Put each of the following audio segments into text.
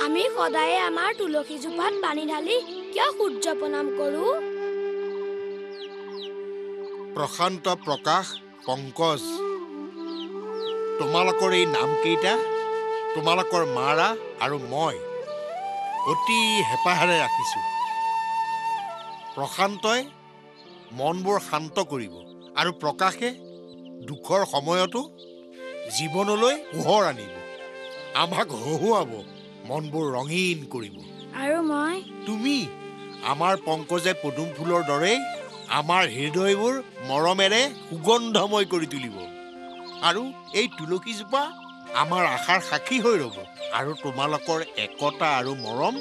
আমি সদায়ে আমাৰ তুলসী জোপাত পানী ঢালি কিয় সূৰ্য প্ৰণাম কৰো? প্ৰশান্ত, প্ৰকাশ, পংকজ, তোমালোকৰ এই নামকেইটা তোমালোকৰ মাৰা আৰু মই অতি হেঁপাহেৰে ৰাখিছোঁ। প্ৰশান্তই মনবোৰ শান্ত কৰিব আৰু প্ৰকাশে দুখৰ সময়তো জীৱনলৈ পোহৰ আনিব, আমাক হহুৱাব, মনবোৰ ৰঙীন কৰিব। আৰু মই? তুমি আমাৰ পংকজে পদুম ফুলৰ দৰে আমাৰ হৃদয়বোৰ মৰমেৰে সুগন্ধময় কৰি তুলিব। আৰু এই তুলসীজোপা আমাৰ আশাৰ সাক্ষী হৈ ৰ'ব। আৰু তোমালোকৰ একতা আৰু মৰম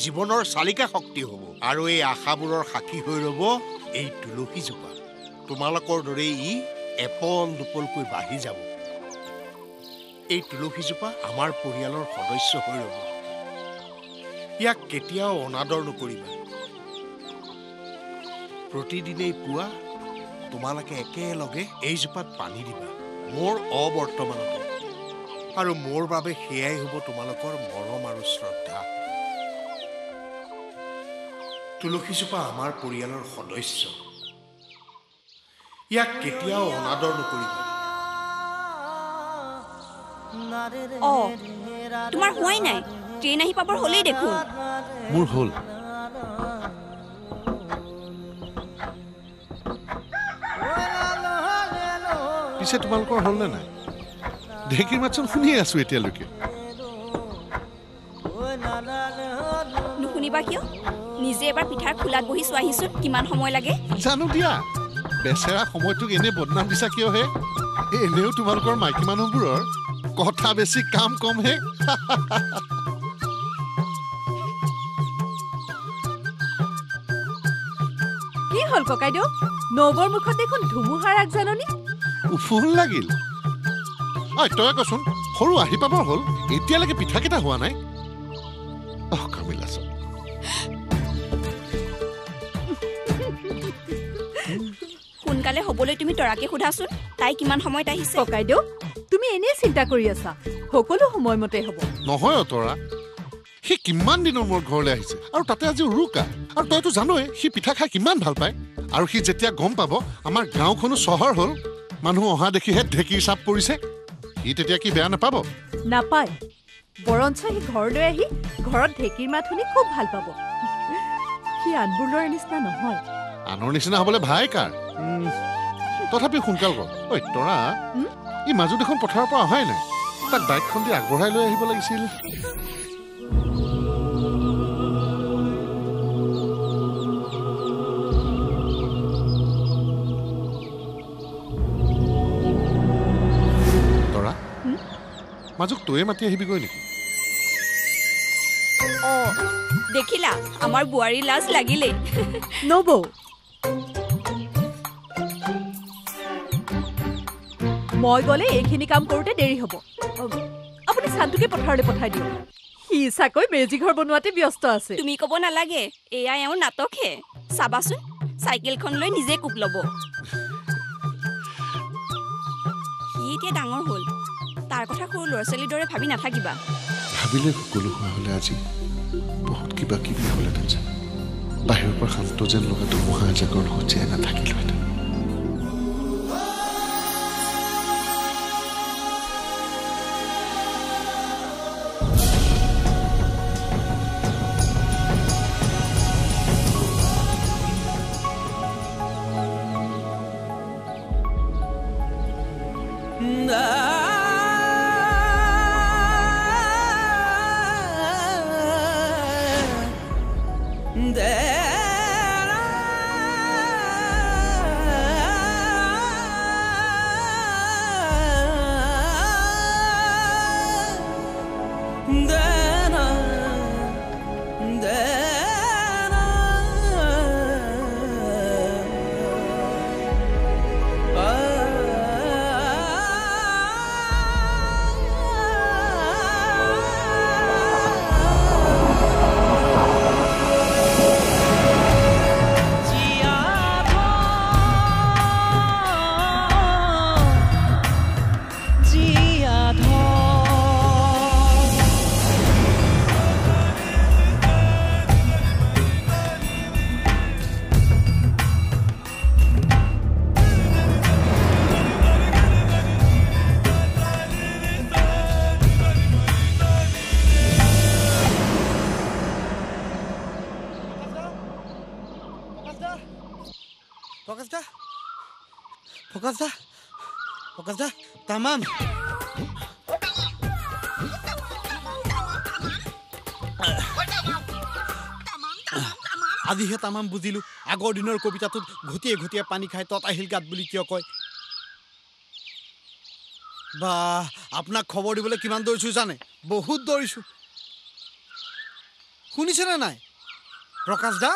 জীৱনৰ চালিকা শক্তি হ'ব। আৰু এই আশাবোৰৰ সাক্ষী হৈ ৰ'ব এই তুলসীজোপা। তোমালোকৰ দৰে ই এপল দুপলকৈ বাঢ়ি যাব। এই তুলসীজোপা আমাৰ পৰিয়ালৰ সদস্য হৈ ৰ'ব। ইয়াক কেতিয়াও অনাদৰ নকৰিবা। প্ৰতিদিনেই পুৱা তোমালোকে একেলগে এই জোপাত পানী দিবা, মোৰ অবৰ্তমানতে। আৰু মোৰ বাবে সেয়াই হ'ব তোমালোকৰ মৰম আৰু শ্ৰদ্ধা। তুলসীজোপা আমাৰ পৰিয়ালৰ সদস্য, ইয়াক কেতিয়াও অনাদৰ নকৰিবা। তোমাৰ হোৱাই নাই, ট্ৰেইন আহি পাবৰ হ'লেই দেখোন। মোৰ হ'ল। পিছে তোমালোকৰ হ'ল নে নাই? ঢেঁকীৰ মাতচোন শুনিয়ে আছো এতিয়ালৈকে। নুশুনিবা কিয়? নিজে এবাৰ পিঠাৰ খোলাত বহি চোৱাহিচোন কিমান সময় লাগে। জানো দিয়া, বেচেৰা সময়টোক এনে বদনাম দিছা কিয় হে? এনেও তোমালোকৰ মাইকী মানুহবোৰৰ কথা বেছি কাম কম হে। কি হ'ল ককাইদেউ? নৱৰ মুখত দেখোন ধুমুহাৰ আগজাননী। উফুল লাগিল। তই কচোন, সৰু আহি পাবৰ হ'ল, এতিয়ালৈকে পিঠাকেইটা হোৱা নাই। কামিলা চব সোনকালে হ'বলৈ তুমি তৰাকে সোধাচোন, তাই কিমান সময়ত আহিছে। ককাইদেউ, তুমি এনেই চিন্তা কৰি আছা, সকলো সময়মতে হ'ব। নহয় তৰা, সি কিমান দিনৰ মূৰত ঘৰলৈ আহিছে, আৰু তাতে আজি উৰুকা। আৰু তইতো জানই সি পিঠা খাই কিমান ভাল পায়। আৰু সি যেতিয়া গম পাব আমাৰ গাঁওখনো চহৰ হ'ল, মানুহ অহা দেখিহে ঢেঁকীৰ চাপ পৰিছে, সি তেতিয়া কি বেয়া নাপাব? নাপায়, বৰঞ্চ সি ঘৰলৈ আহি ঘৰত ঢেঁকীৰ মাত শুনি খুব ভাল পাব। সি আনবোৰ ল'ৰাৰ নিচিনা নহয়। আনৰ নিচিনা হ'বলৈ ভাই কাৰ? তথাপি সোনকাল কৰ। ঐ তৰা, ই মাজু দেখোন পথাৰৰ পৰা অহাই নাই, তাক বাইকখন দি আগবঢ়াই লৈ আহিব লাগিছিল। তৰা, মাজুক তয়ে মাতি আহিবিগৈ নেকি? দেখিলা, আমাৰ বোৱাৰীৰ লাজ লাগিলেই। নবৌ, মই গ'লে এইখিনি কাম কৰোঁতে দেৰি হ'ব। আপুনি চান্তুকে পথাৰলৈ পঠাই দিয়ক। সি ইচ্ছাকৈ মেজি ঘৰ বনোৱাতে ব্যস্ত আছে। তুমি ক'ব নালাগে, এয়া এওঁৰ নাটকহে। চাবাচোন, চাইকেলখন লৈ নিজে কোব ল'ব। সি এতিয়া ডাঙৰ হ'ল, তাৰ কথা সৰু ল'ৰা ছোৱালীৰ দৰে ভাবি নাথাকিবা। ভাবিলে সকলো হোৱা হ'লে আজি বহুত কিবা কিবি হ'লহেঁতেন যেন। বাহিৰৰ পৰা শান্ত যেন লগা ধুমুহা এজাকৰ লগত জীয়াই নাথাকিলোহেঁতেন। Pokazda, tamam. আজিহে তামাম বুজিলো আগৰ দিনৰ কবিতাটোত ঘটিয়ে ঘটিয়ে পানী খাই তত আহিল গাত বুলি কিয় কয় বা আপোনাক খবৰ দিবলৈ কিমান দৌৰিছো জানে বহুত দৌৰিছো শুনিছেনে নাই প্ৰকাশ দা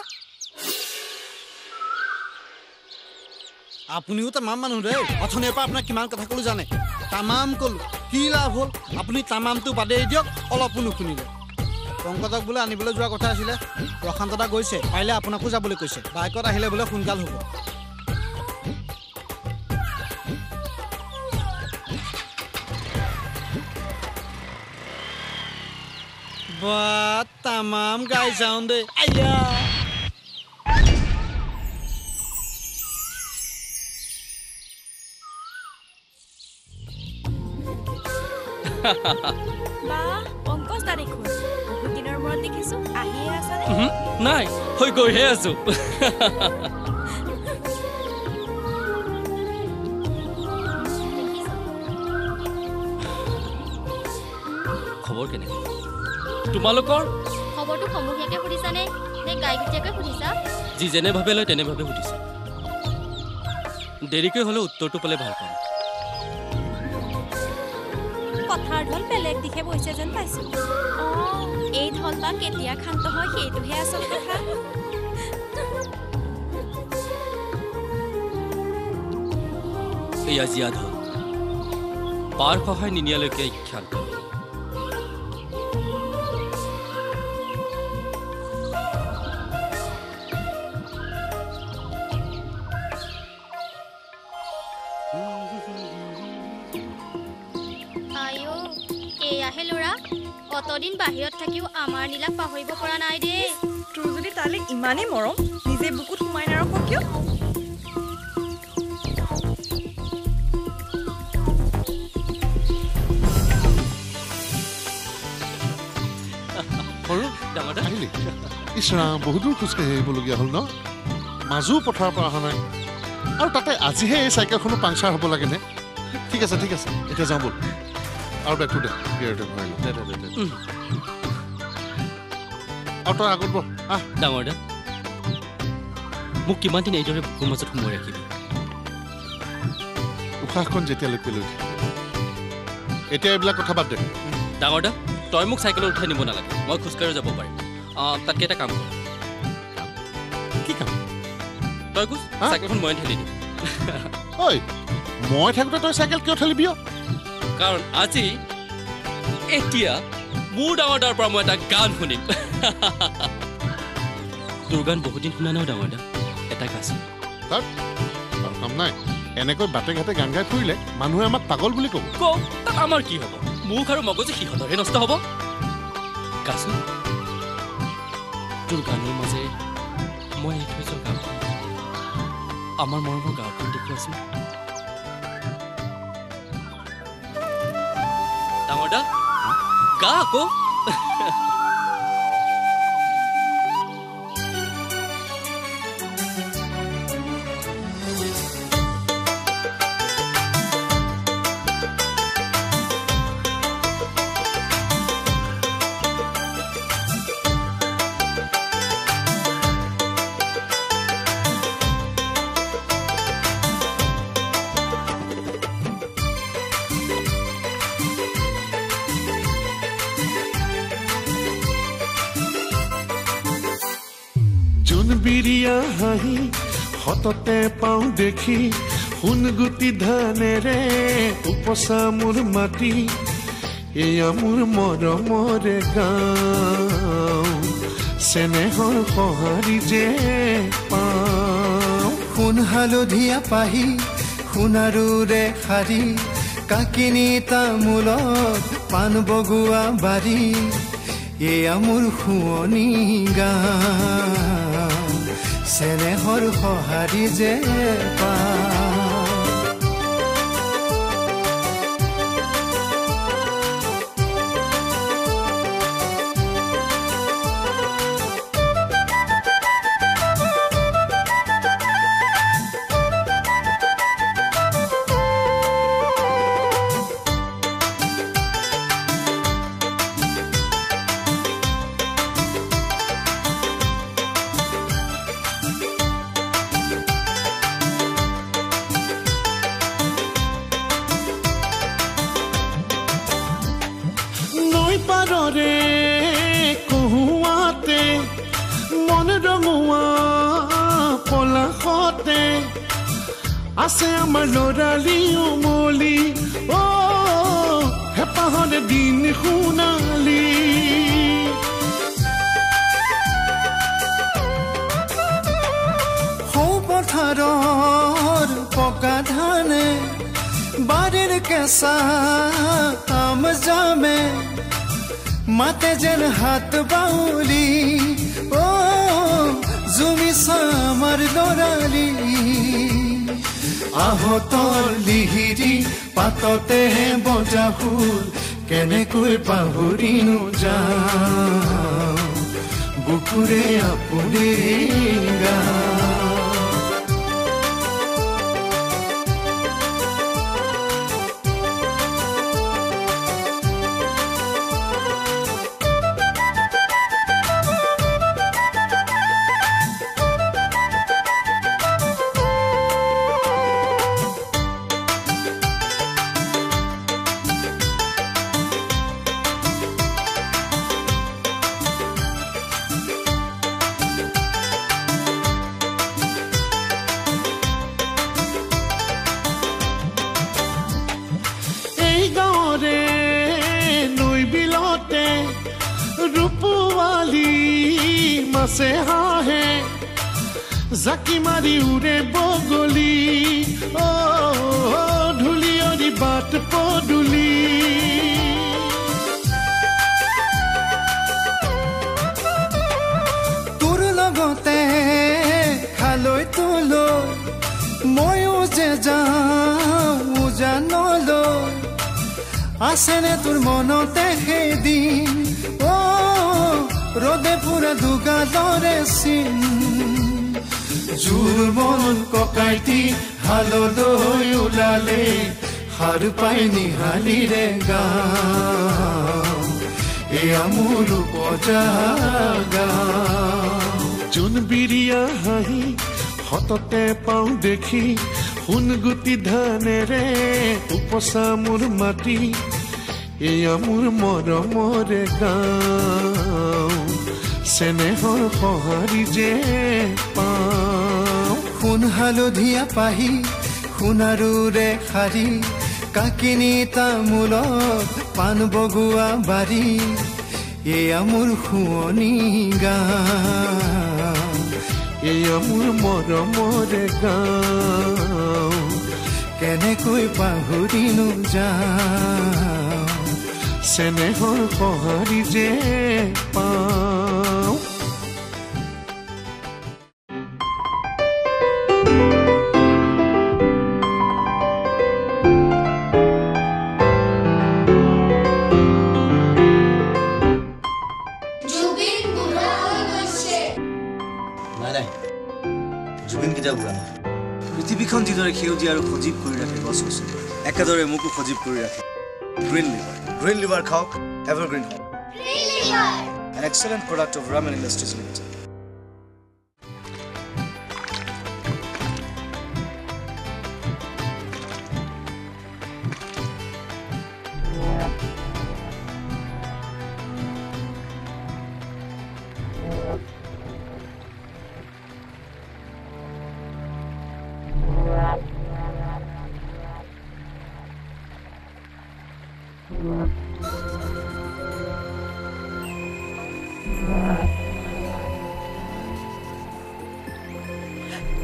আপুনিও তামাম মানুহ ৰে অথনিৰ পৰা আপোনাক কিমান কথা কলো জানে তামাম কলো কি লাভ হ'ল আপুনি তামামটো বাদেই দিয়ক অলপো নুশুনিলে পংকজক বোলে আনিবলৈ যোৱা কথা আছিলে প্ৰশান্ত দা গৈছে পাৰিলে আপোনাকো যাবলৈ কৈছে বাইকত আহিলে বোলে সোনকাল হ'ব বা তামাম গাই যাওঁ দে আইয়া বা পংকজ দা দেখোন বহুত দিনৰ মূৰত দেখিছো আহিয়ে আছানে নাই হৈ গৈহে আছো খবৰ কেনে তোমালোকৰ খবৰটো সমূহীয়াকে সুধিছানে নে গাইগুটিয়াকে সুধিছা যি যেনে ভাবে লয় তেনে ভাবে সুধিছে দেৰিকৈ হ'লে উত্তৰটো পালে ভাল পাম কথাৰ ঢল বেলেগ দিশে বৈছে যেন পাইছো এই ঢল বা কেতিয়া শান্ত হয় সেইটোহে আচল কথা এয়া জীয়া ঢল পাৰ সহায় নিনিয়ালৈকে ক্ষান্ত অতদিন বাহিৰত থাকিও আমাৰ নীলাক পাহৰিব পৰা নাই দে তোৰ যদি তালে ইমানেই মৰম নিজে বুকুত সোমাই নাৰখ কিয় ইছৰাম বহুত দূৰ খোজকাঢ়ি আহিবলগীয়া হ'ল ন মাজো পথাৰৰ পৰা অহা নাই আৰু তাতে আজিহে এই চাইকেলখনো পাংচাৰ হ'ব লাগেনে ঠিক আছে এতিয়া যাওঁ ব'ল আৰু বেগটো দে আৰু তই আগত বহ ডাঙৰ দা মোক কিমান দিন এইদৰে বুকুৰ মাজত সোমোৱাই ৰাখিবি উশাহখন যেতিয়ালৈকে লৈ থাকিব এতিয়া এইবিলাক কথা বাদ দে ডাঙৰ দা তই মোক চাইকেলত উঠাই নিব নালাগে মই খোজকাঢ়ি যাব পাৰিম তাতকৈ এটা কাম কৰ কি কাম তই খোজ চাইকেলখন মই ঠেলি দিম ঐ মই থাকোঁতে তই চাইকেল কিয় ঠেলিবি কাৰণ আজি এতিয়া মোৰ ডাঙৰ দাৰ পৰা মই এটা গান শুনিম তোৰ গান বহুত দিন শুনা নাই ডাঙৰ দা এটা গাইছো তাত কাম নাই এনেকৈ বাটে ঘাটে গান গাই ফুৰিলে মানুহে আমাক পাগল বুলি ক'ব তাত আমাৰ কি হ'ব মুখ আৰু মগজু সিহঁতৰহে নষ্ট হ'ব গাছো তোৰ গানৰ মাজে মই এই থৈ যোৱা গাঁওখন আমাৰ মৰমৰ গাঁওখন দেখুৱাইছো ডাঙৰ দা গা আকৌ বিৰিয়া হাঁহি হততে পাওঁ দেখি সোণ গুটি ধানেৰে উপচা মোৰ মাটি এয়া মোৰ মৰমৰে গাঁও চেনেহৰ সঁহাৰি যে পাওঁ সোণ হালধীয়া পাহি সোণাৰুৰে শাৰী কাকিনি তামোলত পাণ বগোৱা বাৰী এয়া মোৰ শুৱনি গাঁও চেনেহৰ সঁহাৰি যে আছে আমাৰ লৰালি উমলি হেঁপাহৰে দিন সোণালী পথাৰৰ পকা ধানে বাৰীৰ কেঁচা আম জামে মাতে যেন হাত বাউলি জুমিছা আমাৰ লৰালি আহতৰ লিহিৰি পাততেহে বজা ফুল কেনেকৈ পাহৰিনো যাওঁ বুকুৰে আপুনি গা মাছে হাঁহে জাকি মাৰি উৰে বগলী ধূলিয়ৰি বাট পদূলি তোৰ লগতে খালৈ তোলৈ ময়ো যে যাওঁ জানলৈ আছেনে তোৰ মনতে সেইদিন ৰদে পুৰা দুগালৰে চিন জোৰ মন ককাইটি হাললৈ ওলালে সাৰ পাই নিহালিৰে গাওঁ এয়া মোৰ উপজা গাওঁ জোন বিৰিয়া হাঁহি হততে পাওঁ দেখি সোণগুটি ধানেৰে উপচা মোৰ মাটি এয়া মোৰ মৰমৰে গাওঁ চেনেহৰ সঁহাৰি যে পাওঁ সোণ হালধীয়া পাহি সোণাৰুৰে শাৰী কাকিনি তামোলত পাণ বগোৱা বাৰী এয়া মোৰ শুৱনি গাওঁ এয়া মোৰ মৰমৰে গাওঁ কেনেকৈ পাহৰিনো যাওঁ চেনেহৰ সঁহাৰি যে পাওঁ পৃথিৱীখন যিদৰে সেউজীয়া আৰু সজীৱ কৰি ৰাখে গছ গছনি একেদৰে মোকো সজীৱ কৰি ৰাখে গ্ৰীণ লিভাৰ খাওক এভাৰগ্ৰীণ হওক an excellent product of Raman Industries Limited.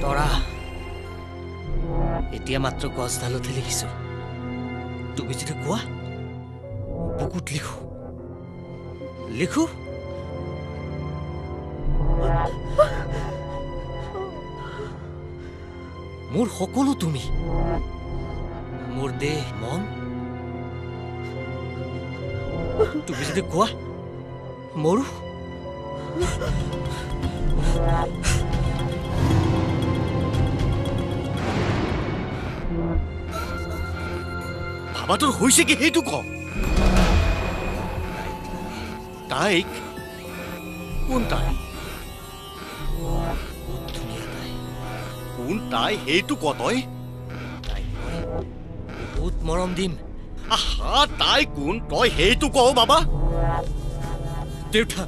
তৰা এতিয়া মাত্ৰ গছডালতে লিখিছো তুমি যদি কোৱা বুকুত লিখো লিখো মোৰ সকলো তুমি মোৰ দেহ মন তুমি যদি কোৱা মৰু বাবা তোৰ হৈছে কি সেইটো ক তাইক কোন তাই কোন তাই সেইটো ক তই বহুত মৰম দিম আহা তাই কোন তই সেইটো ক বাবা দেউতা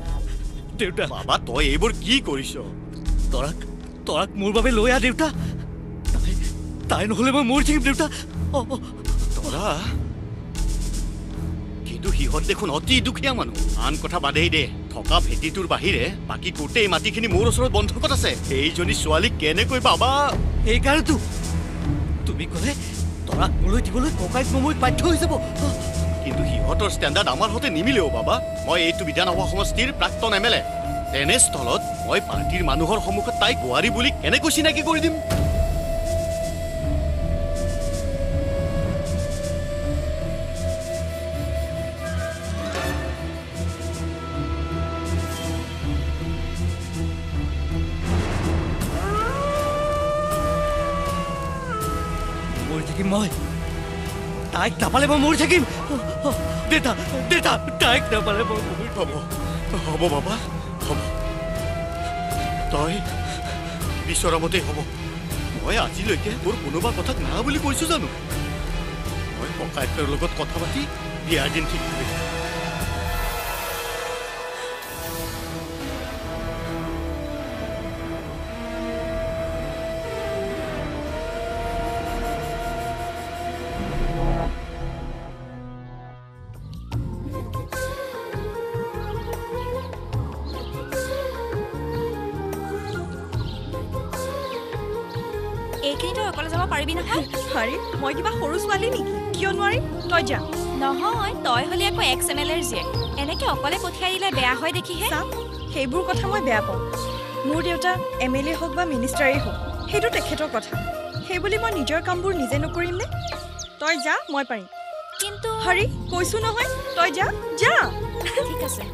দেউতা বাবা তই এইবোৰ কি কৰিছ তৰাক মোৰ বাবে লৈ আহ দেউতা তাই নহ'লে মই মৰি থাকিম দেউতা তৰা কিন্তু সিহঁত দেখোন অতি দুখীয়া মানুহ আন কথা বাদেই দে থকা ভেটিটোৰ বাহিৰে বাকী গোটেই মাটিখিনি মোৰ ওচৰত বন্ধকত আছে এইজনী ছোৱালীক কেনেকৈ পাবা সেইকাৰণেতো তুমি ক'লে তৰাক মোলৈ দিবলৈ ককাইক মমৈক বাধ্য হৈ যাব কিন্তু সিহঁতৰ ষ্টেণ্ডাৰ্ড আমাৰ সৈতে নিমিলেও বাবা মই এইটো বিধানসভা সমষ্টিৰ প্ৰাক্তন MLA তেনেস্থলত মই পাৰ্টীৰ মানুহৰ সন্মুখত তাইক বোৱাৰী বুলি কেনেকৈ চিনাকি কৰি দিম মই তাইক নাপালে মই মৰি থাকিম দেতা দেতা তাইক নাপালে মই হ'ব হ'ব বাবা হ'ব তই বিচৰা মতেই হ'ব মই আজিলৈকে তোৰ কোনোবা কথাক না বুলি কৈছো জানো মই ককায়েকৰ লগত কথা পাতি বিয়াৰ দিন ঠিক কৰিম এইখিনিতো অকলে যাব পাৰিবি নহয় আৰে মই কিবা সৰু ছোৱালী নেকি কিয় নোৱাৰিম তই যা নহয় তই হ'লে আকৌ XMLAৰ জীয়েক এনেকে অকলে পঠিয়াই দিলে বেয়া হয় দেখিহে সেইবোৰ কথা মই বেয়া পাওঁ মোৰ দেউতা MLA হওক বা মিনিষ্টাৰেই হওক সেইটো তেখেতৰ কথা সেইবুলি মই নিজৰ কামবোৰ নিজে নকৰিম নে তই যা মই পাৰিম কিন্তু হৰি কৈছো নহয় তই যা যা ঠিক আছে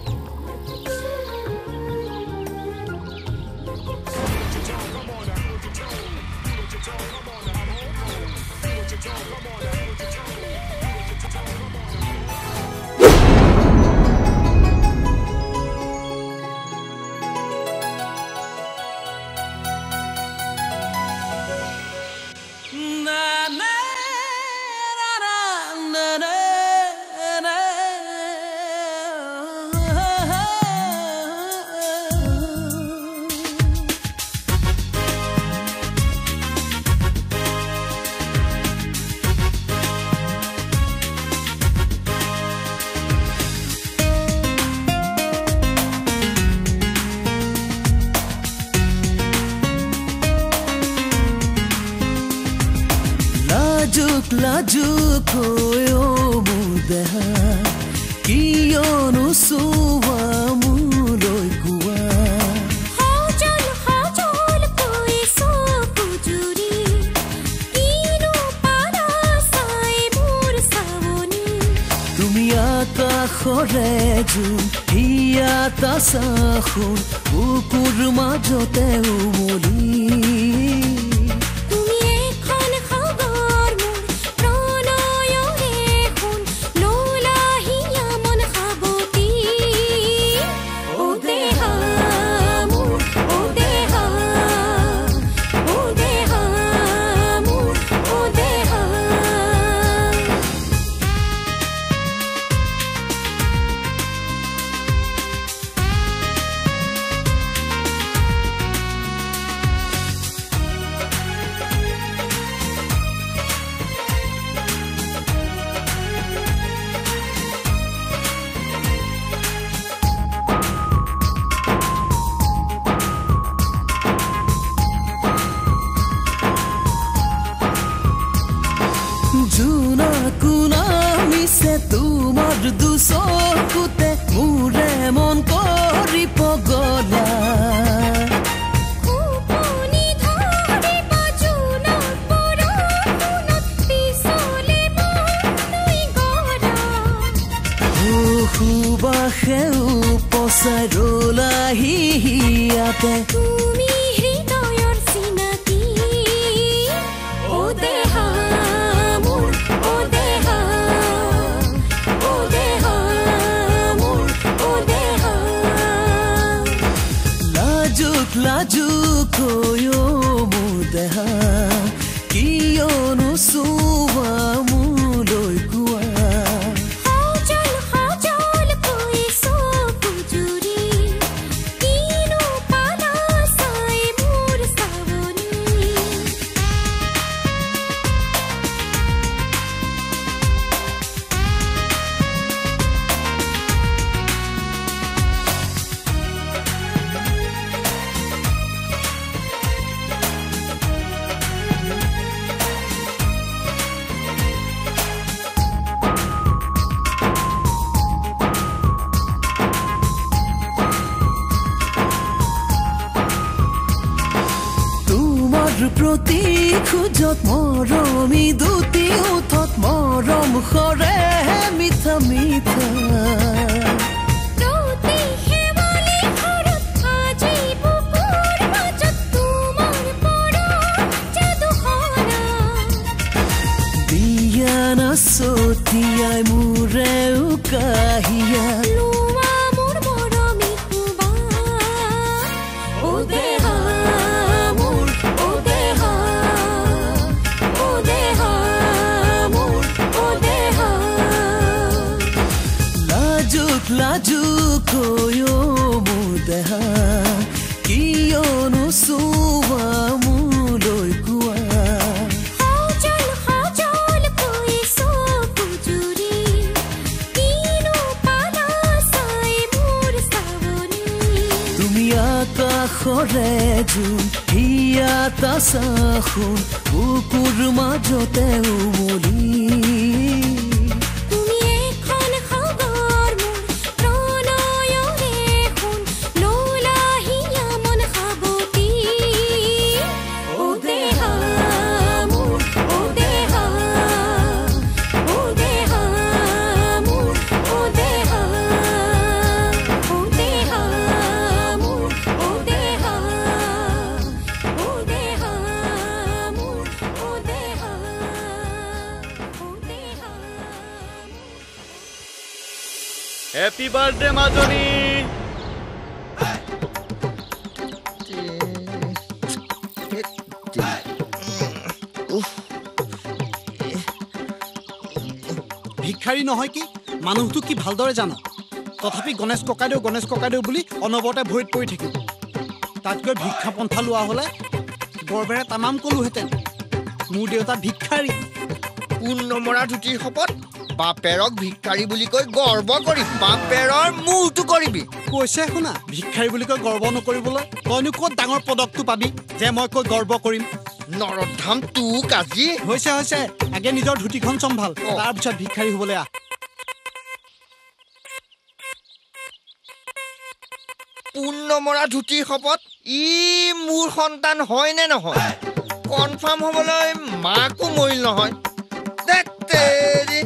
লাজুক মুদেহা কিয়নো চোৱা মোলৈ কোৱা তুমি আকাশৰে জোন হিয়াতা চাখোন বুকুৰ মাজতে উমলি দুচকুতে মোৰে মন কৰি পগলা সুবাসে উপচাই ৰলাহি হিয়াতে তুমি হৃদয়ৰ চিনাকি ও দেহা মোৰ ও দেহা লাজুক মোৰ দেহা কিয়নো চোৱা মোলৈ কোৱা মোৰ প্ৰতি খোজত মৰমি দুটি উঠত মৰম সৰে মিঠা মিঠা Sotiai mureu kahia Lua mur moromi kuba Odeha mur Odeha Odeha mur Odeha Lajuk koyo mudeha Kiyono suwa muloi kuwa Khore jun hiya tasahun bukur majote umoli tumi ekhon khabar mur pronoyo rekhun lola hiya mon khaboti odeha mur odeha odeha mur odeha Happy birthday, Majoni! ভিক্ষাৰী নহয় কি মানুহটো কি ভালদৰে জানো তথাপি গণেশ ককাইদেউ বুলি অনবৰতে ভৰিত পৰি থাকিব তাতকৈ ভিক্ষা পন্থা লোৱা হ'লে গৰ্বেৰে তামাম কলোহেঁতেন মোৰ দেউতা ভিক্ষাৰী কোন নমৰা ধুতিৰ শপত বাপেৰক ভিক্ষাৰী বুলি কৈ গৰ্ব কৰি বাপেৰৰ মূৰটো কৰিবি কৈছে শুনা ভিক্ষাৰী বুলি কৈ গৰ্ব নকৰিবলৈ তইনো ক'ত ডাঙৰ পদকটো পাবি যে মই কৈ গৰ্ব কৰিম নৰধাম তোক আজি হৈছে আগে নিজৰ ধুতিখন চম্ভাল তাৰপিছত ভিক্ষাৰী হ'বলৈ আহ কোন নমৰা ধুতিৰ শপত ই মোৰ সন্তান হয় নে নহয় কনফাৰ্ম হ'বলৈ মাকো মৰিল নহয় দেখতেৰি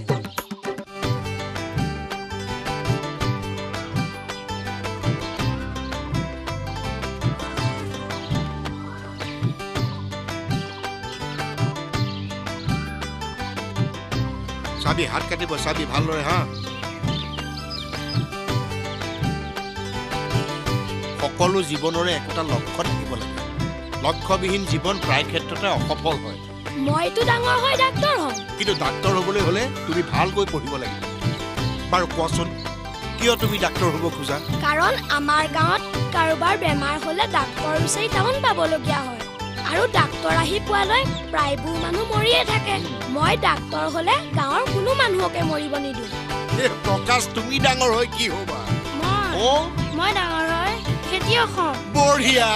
চাবি হাত কাটিব চাবি ভালদৰে হা সকলো জীৱনৰে একোটা লক্ষ্য থাকিব লাগে লক্ষ্যবিহীন জীৱন প্ৰায় ক্ষেত্ৰতে অসফল হয় মইতো ডাঙৰ হৈ ডাক্তৰ হ'ম কিন্তু ডাক্তৰ হ'বলৈ হ'লে তুমি ভালকৈ পঢ়িব লাগিব বাৰু কোৱাচোন কিয় তুমি ডাক্তৰ হ'ব খোজা কাৰণ আমাৰ গাঁৱত কাৰোবাৰ বেমাৰ হ'লে ডাক্তৰ বিচাৰি টাউন পাবলগীয়া হয় আৰু ডাক্তৰ আহি পোৱালৈ প্ৰায়বোৰ মানুহ মৰিয়ে থাকে মই ডাক্তৰ হ'লে গাঁৱৰ কোনো মানুহকে মৰিব নিদিওঁ প্ৰকাশ তুমি ডাঙৰ হৈ কি হ'বা মই ডাঙৰ হৈ খেতিয়ক হ'ম বঢ়িয়া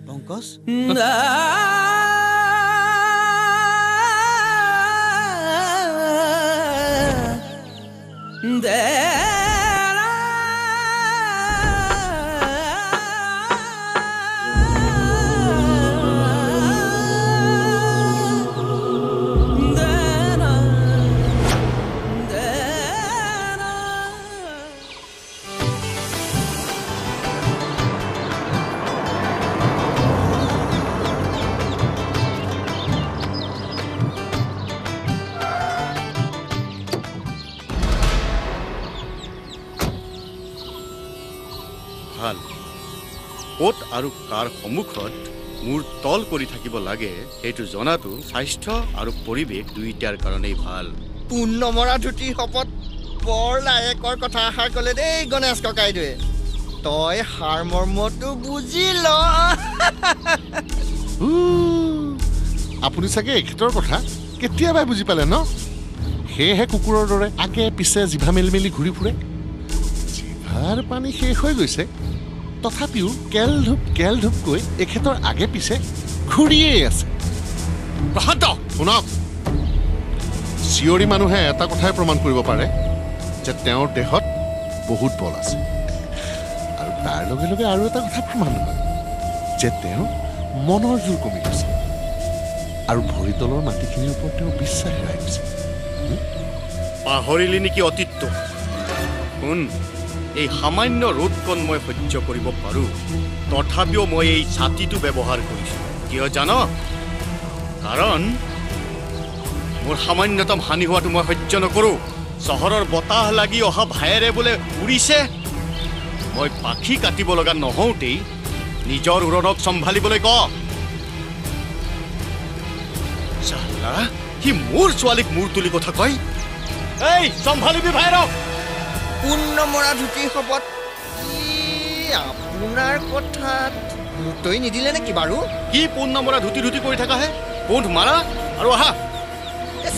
পংকজ ভাল ক'ত আৰু কাৰ সন্মুখত মূৰ তল কৰি থাকিব লাগে সেইটো জনাটো স্বাস্থ্য আৰু পৰিৱেশ দুইটাৰ কাৰণেই ভাল কোন নমৰা ধুতিৰ শপত বৰ লায়েকৰ কথা আশা ক'লে দেই গণেশ ককাইদেৱে তই হাৰ মৰ্মটো বুজি ল আপুনি চাগে এখেতৰ কথা কেতিয়াবাই বুজি পালে ন সেয়েহে কুকুৰৰ দৰে আগে পিছে জিভা মেলি মেলি ঘূৰি ফুৰে জিভাৰ পানী শেষ হৈ গৈছে তথাপিও কেল ধূপকৈ এখেতৰ আগে পিছে ঘূৰিয়েই আছে শুনক চিঞৰি মানুহে এটা কথাই প্ৰমাণ কৰিব পাৰে যে তেওঁৰ দেহত বহুত বল আছে আৰু তাৰ লগে লগে আৰু এটা কথা প্ৰমাণ হয় যে তেওঁ মনৰ জোৰ কমি গৈছে আৰু ভৰি তলৰ মাটিখিনিৰ ওপৰত তেওঁ বিশ্বাস হেৰাই গৈছে পাহৰিলি নেকি অতীতটো শুন এই সামান্য ৰ'দকণ মই সহ্য কৰিব পাৰোঁ তথাপিও মই এই ছাতিটো ব্যৱহাৰ কৰিছোঁ কিয় জান কাৰণ মোৰ সামান্যতম হানি হোৱাটো মই সহ্য নকৰোঁ চহৰৰ বতাহ লাগি অহা ভায়েৰে বোলে উৰিছে মই পাখি কাটিব লগা নহওঁতেই নিজৰ উৰণক চম্ভালিবলৈ ক চালা সি মোৰ ছোৱালীক মূৰ তুলি কথা কয় এই চম্ভালিবি ভায়েৰক পূৰ্ণ মৰা ধুতিৰ শপত আপোনাৰ কথাত তই নিদিলে নেকি বাৰু কি পূৰ্ণ মৰা ধুতি কৰি থাকা হে পোন্ধ মাৰা আৰু আহা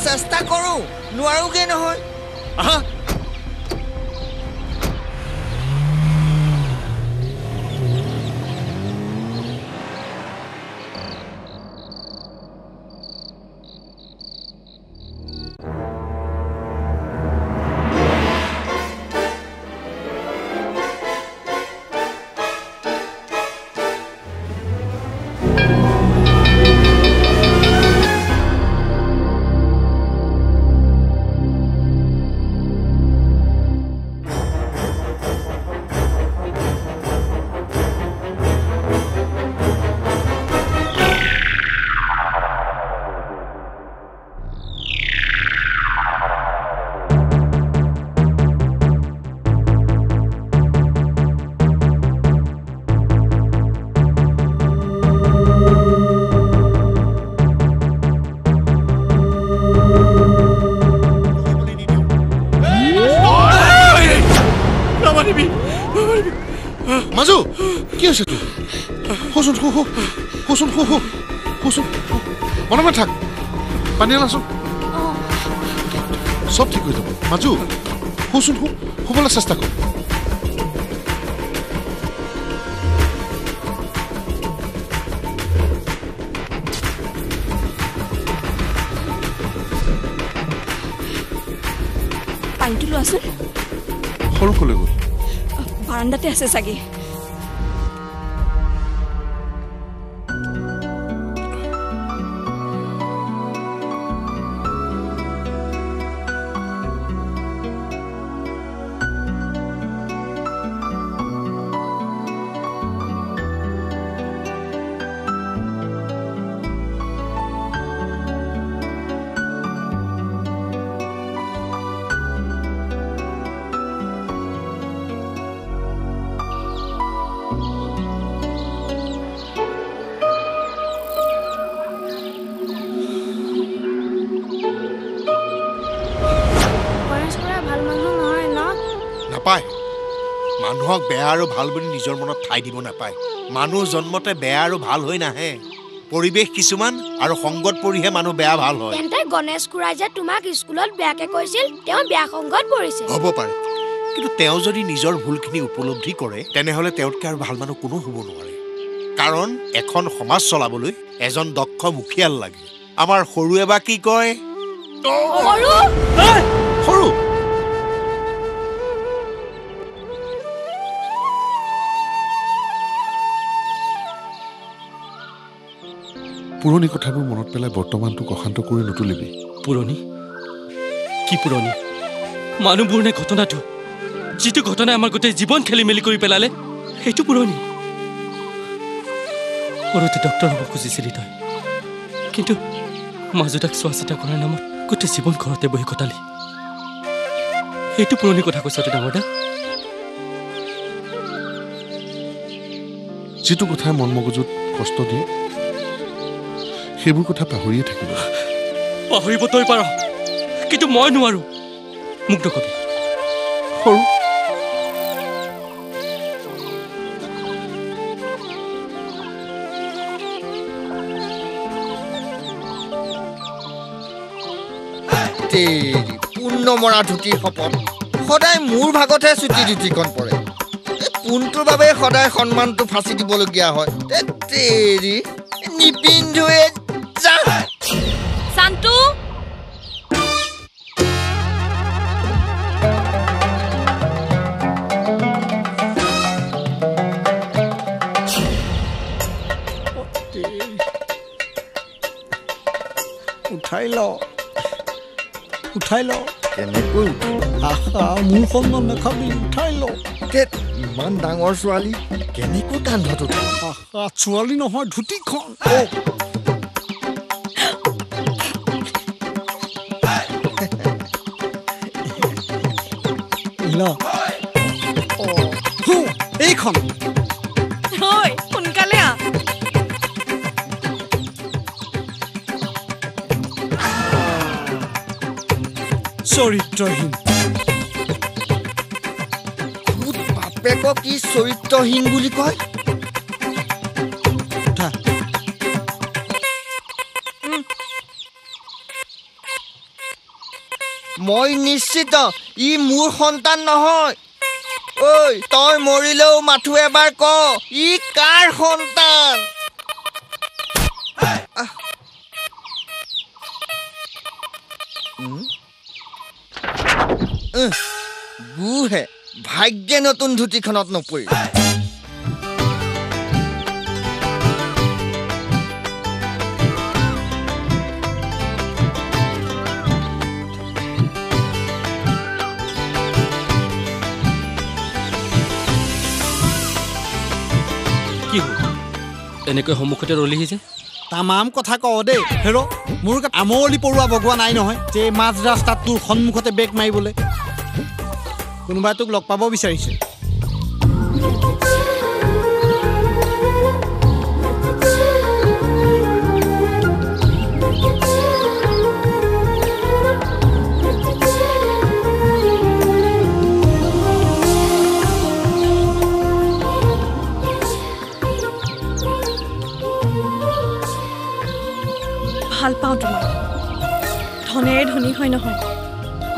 চেষ্টা কৰোঁ নোৱাৰোগে নহয় আহা মাজু কি হৈছে তোৰ শুচোন শুচোন শুচোন মনে থাক পানী আনাচোন চব ঠিক হৈ যাব মাজু শুচোন শুবলৈ চেষ্টা কৰ পানীটো লোৱাচোন সৰু কলৈ গ'ল বাৰাণ্ডাতে আছে চাগে নাপায় মানুহক বেয়া আৰু ভাল বুলি নিজৰ মনত ঠাই দিব নাপায় মানুহ জন্মতে বেয়া আৰু ভাল হৈ নাহে পৰিৱেশ কিছুমান আৰু সংগত পৰিহে মানুহ বেয়া ভাল হয় তেন্তে গণেশ খুৰাই যে তোমাক স্কুলত বেয়াকে কৈছিল তেওঁ বেয়া সংগত পৰিছে হ'ব পাৰে কিন্তু তেওঁ যদি নিজৰ ভুলখিনি উপলব্ধি কৰে তেনেহ'লে তেওঁতকৈ আৰু ভাল মানুহ কোনো হ'ব নোৱাৰে কাৰণ এখন সমাজ চলাবলৈ এজন দক্ষ মুখিয়াল লাগে আমাৰ সৰুৱে বা কি কয় সৰু পুৰণি কথাবোৰ মনত পেলাই বৰ্তমানটোক অশান্ত কৰি নুতুলিবি পুৰণি কি পুৰণি মানুহবোৰ নে ঘটনাটো যিটো ঘটনাই আমাৰ গোটেই জীৱন খেলি মেলি কৰি পেলালে সেইটো পুৰণি সৰুতে ডক্টৰ হ'ব খুজিছিলি তই কিন্তু মাজুদাক চোৱা চিতা কৰাৰ নামত গোটেই জীৱন ঘৰতে বহি কটালি সেইটো পুৰণি কথা কৈছ তই ডাঙৰ দা যিটো কথাই মন মগজুত কষ্ট দিয়ে সেইবোৰ কথা পাহৰিয়ে থাকিব পাহৰিব তই পাৰ কিন্তু মই নোৱাৰো মোক নকবি সৰু পূৰ্ণ মৰা ধুতিৰ শপত সদায় মোৰ ভাগতহে চুটি ধুতিখন পৰে পোনটোৰ বাবে সদায় সন্মানটো ফাঁচি দিবলগীয়া হয় তেৰি নিপিন্ধুৱে যা শান্তু উঠাই ল উঠাই ল কেনেকৈ আহা মোৰ সন্মান নাখাবি উঠাই ল ইমান ডাঙৰ ছোৱালী কেনেকৈ কান্ধত উঠাই আহা ছোৱালী নহয় ধুতিখন এইখন সোনকালে আহ চৰিত্ৰহীন বাপেকক কি চৰিত্ৰহীন বুলি কয় মই নিশ্চিত ই মোৰ সন্তান নহয় ঐ তই মৰিলেও মাথো এবাৰ ক ই কাৰ সন্তান বুহে ভাগ্যে নতুন ধুতিখনত নপৰি কি হ'ল এনেকৈ সন্মুখতে ৰলিহি যে তামাম কথা কওঁ দেই হেৰ মোৰ আমৰলি পৰুৱা বগোৱা নাই নহয় যে মাজ ৰাস্তাত তোৰ সন্মুখতে বেগ মাৰিবলৈ কোনোবাই তোক লগ পাব বিচাৰিছে ভাল পাওঁ তোমাক ধনেৰে ধনী হয় নহয়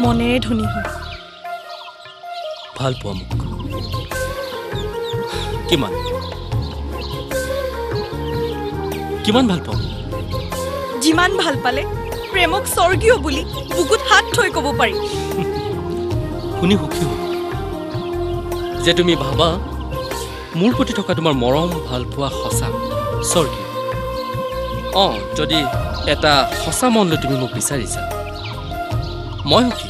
মনেৰে ধনী হয় ভাল পোৱা মোক কিমান কিমান ভাল পাওঁ যিমান ভাল পালে প্ৰেমক স্বৰ্গীয় বুলি বুকুত হাত থৈ ক'ব পাৰি শুনি সুখী হ'ল যে তুমি ভাবা মোৰ প্ৰতি থকা তোমাৰ মৰম ভাল পোৱা সঁচা স্বৰ্গীয় যদি এটা সঁচা মন লৈ তুমি মোক বিচাৰিছা মই সুখী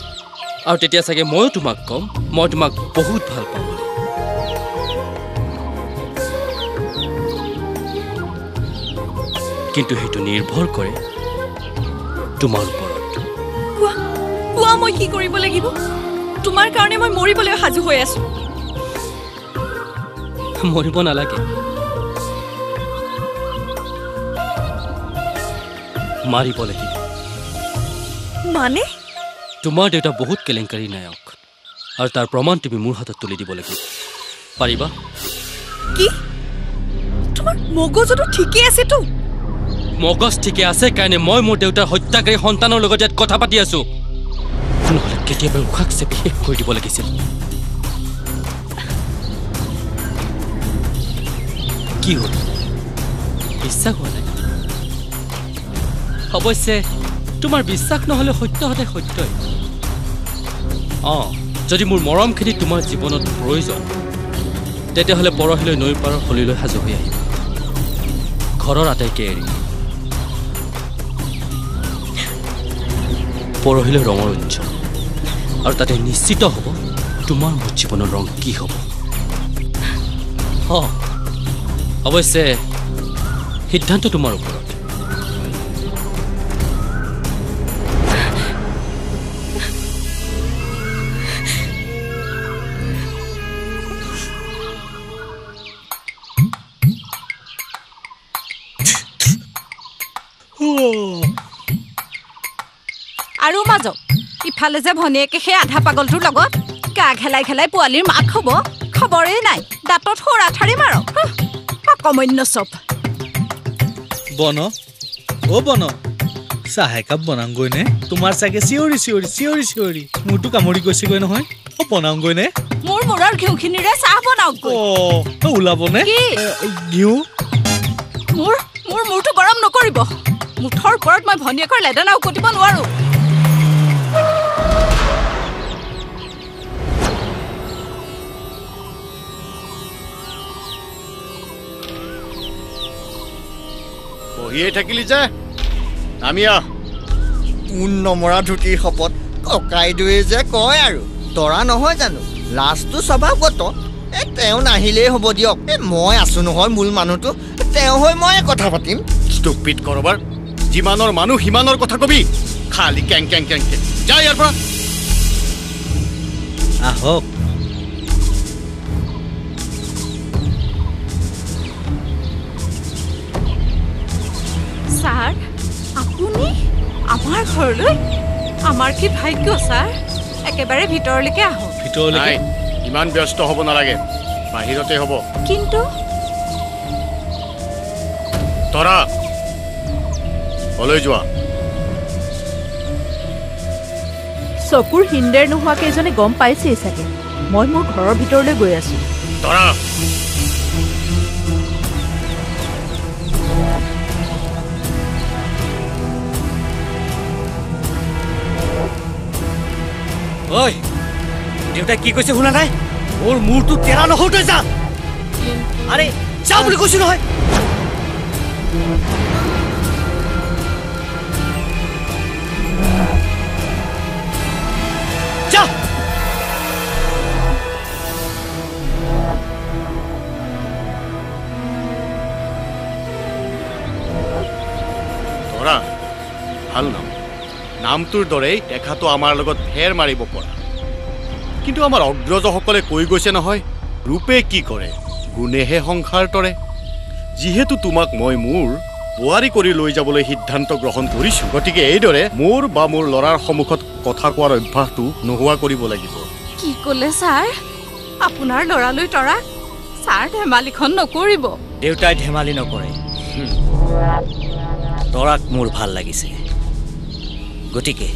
আৰু তেতিয়া চাগে ময়ো তোমাক ক'ম মই তোমাক বহুত ভাল পাওঁ বুলি কিন্তু সেইটো নিৰ্ভৰ কৰে তোমাৰ ওপৰত কোৱা মই কি কৰিব লাগিব তোমাৰ কাৰণে মই মৰিবলৈ সাজু হৈ আছো মৰিব নালাগে মাৰিব লাগিব মানে তোমাৰ দেউতা বহুত কেলেংকাৰী নায়ক আৰু তাৰ প্ৰমাণ তুমি মোৰ হাতত তুলি দিব লাগিব পাৰিবা কি তোমাৰ মগজটো ঠিকে আছে তো মগজ ঠিকে আছে কাৰণে মই মোৰ দেউতাৰ হত্যাকাৰী সন্তানৰ লগত ইয়াত কথা পাতি আছো নহ'লে কেতিয়াবা উশাহ চেপি শেষ কৰি দিব লাগিছিল কি হ'ল বিশ্বাস হোৱা নাই অৱশ্যে তোমাৰ বিশ্বাস নহ'লে সত্য সদায় সত্যই যদি মোৰ মৰমখিনি তোমাৰ জীৱনত প্ৰয়োজন তেতিয়াহ'লে পৰহিলৈ নৈৰ পাৰৰ হলিলৈ সাজু হৈ আহিবা ঘৰৰ আটাইকে এৰি পৰহিলৈ ৰঙৰ উৎসৱ আৰু তাতে নিশ্চিত হ'ব তোমাৰ মোৰ জীৱনৰ ৰং কি হ'ব অৱশ্যে সিদ্ধান্ত তোমাৰ ওপৰত আৰু মাজ ইফালে যে ভনীয়েকে সেই আধা পাগলটোৰ লগত গা খেলাই খেলাই পোৱালিৰ মাক হ'ব খবৰেই নাই দাঁতত সৰা ঠাৰি মাৰক অকমন্য চব বন অ বন চাহ একাপ বনাওঁগৈ নে তোমাৰ চাগে চিঞৰি চিঞৰি চিঞৰি চিঞৰি মোৰটো কামুৰি গৈছেগৈ নহয় বনাওঁগৈ নে মোৰ মূৰৰ ঘিউখিনিৰে চাহ বনাওঁগৈ ওলাবনে ঘিউ মোৰ মূৰটো গৰম নকৰিব মুঠৰ ওপৰত মই ভনীয়েকৰ লেদানা উকটিব নোৱাৰো বহিয়ে থাকিলি যে নামি আহ পোন নমৰা ধুতিৰ শপত ককাইদেৱে যে কয় আৰু তৰা নহয় জানো লাজটো স্বভাৱগত তেওঁ নাহিলেই হ'ব দিয়ক মই আছো নহয় মূল মানুহটো তেওঁ হৈ মই কথা পাতিম ষ্টুপিড কৰবাৰ যিমানৰ মানুহ সিমানৰ কথা কবি খালি কেং কেং কেং কেং যা ইয়াৰ পৰা আহক ছাৰ আপুনি আমাৰ ঘৰলৈ আমাৰ কি ভাগ্য ছাৰ একেবাৰে ভিতৰলৈকে আহক ভিতৰলৈকে ইমান ব্যস্ত হ'ব নালাগে বাহিৰতে হ'ব কিন্তু তৰা কলৈ যোৱা চকুৰ হিন্দেৰ নোহোৱা কেইজনে গম পাইছেই চাগে মই মোৰ ঘৰৰ ভিতৰলৈ গৈ আছো তৰা ঐ দেউতাই কি কৈছে শুনা নাই মোৰ মূৰটো তেৰা নহওঁতে যা আৰে যা বুলি কৈছো নহয় যা তৰা ভাল নাম নামটোৰ দৰেই দেখাটো আমাৰ লগত ফেৰ মাৰিব পৰা কিন্তু আমাৰ অগ্ৰজসকলে কৈ গৈছে নহয় ৰূপে কি কৰে গুণেহে সংসাৰ তৰে যিহেতু তোমাক মই মোৰ বোৱাৰী কৰি লৈ যাবলৈ সিদ্ধান্ত গ্ৰহণ কৰিছো গতিকে এইদৰে মোৰ বা মোৰ ল'ৰাৰ সন্মুখত কথা কোৱাৰ অভ্যাসটো নোহোৱা কৰিব লাগিব কি ক'লে ছাৰ আপোনাৰ ল'ৰালৈ তৰা ছাৰ ধেমালিখন নকৰিব দেউতাই ধেমালি নকৰে তৰাক মোৰ ভাল লাগিছে গতিকে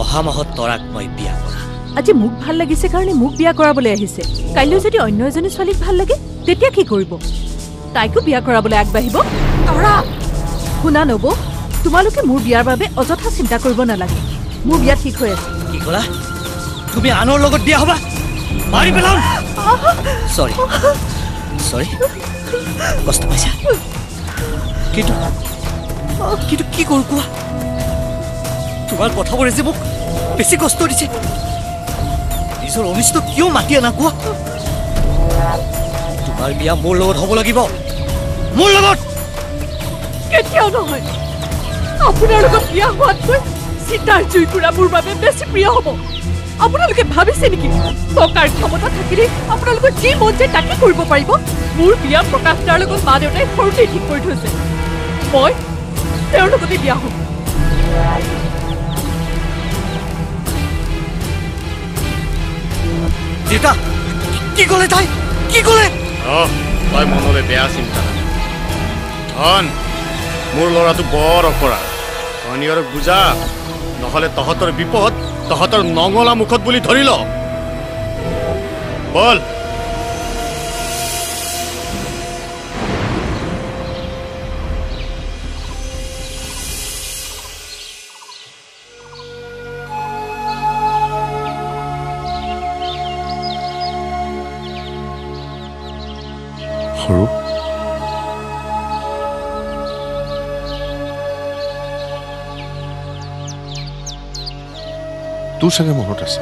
অহা মাহত তৰাক মই বিয়া কৰা আজি মোক ভাল লাগিছে কাৰণে মোক বিয়া কৰাবলৈ আহিছে কাইলৈ যদি অন্য এজনী ছোৱালীক ভাল লাগে তেতিয়া কি কৰিব তাইকো বিয়া কৰাবলৈ আগবাঢ়িব তৰা শুনা নব তোমালোকে মোৰ বিয়াৰ বাবে অযথা চিন্তা কৰিব নালাগে মোৰ বিয়া ঠিক হৈ আছে কি ক'লা তুমি আনৰ লগত বিয়া হ'বা মাৰি পেলাম সৰি সৰি কষ্ট পাইছা কিন্তু কিন্তু কি কৰোঁ কোৱা তোমাৰ কথাবোৰে যে মোক বেছি কষ্ট দিছে নিজৰ অনিষ্ট কিয় মাতি আনা কোৱা তোমাৰ বিয়া মোৰ লগত হ'ব লাগিব মোৰ লগত কেতিয়াও নহয় আপোনাৰ লগত বিয়া হোৱাতকৈ চিতাৰ জুইকুৰা মোৰ বাবে বেছি প্ৰিয় হ'ব আপোনালোকে ভাবিছে নেকি টকাৰ ক্ষমতা থাকিলে আপোনালোকৰ যি মন যায় তাকে কৰিব পাৰিব মোৰ বিয়া প্ৰকাশ দাৰ লগত মা দেউতাই সৰুতেই ঠিক কৰি থৈছে মই তেওঁৰ লগতে বিয়া হ'ম দেউতা কি ক'লে তাই কি ক'লে তই মনলৈ বেয়া চিন্তা ধন মোৰ ল'ৰাটো বৰ অকৰা ধনীয়ৰক বুজা নহ'লে তহঁতৰ বিপদ তহঁতৰ নঙলা মুখত বুলি ধৰি ল বল সৰু তোৰ চাগে মনত আছে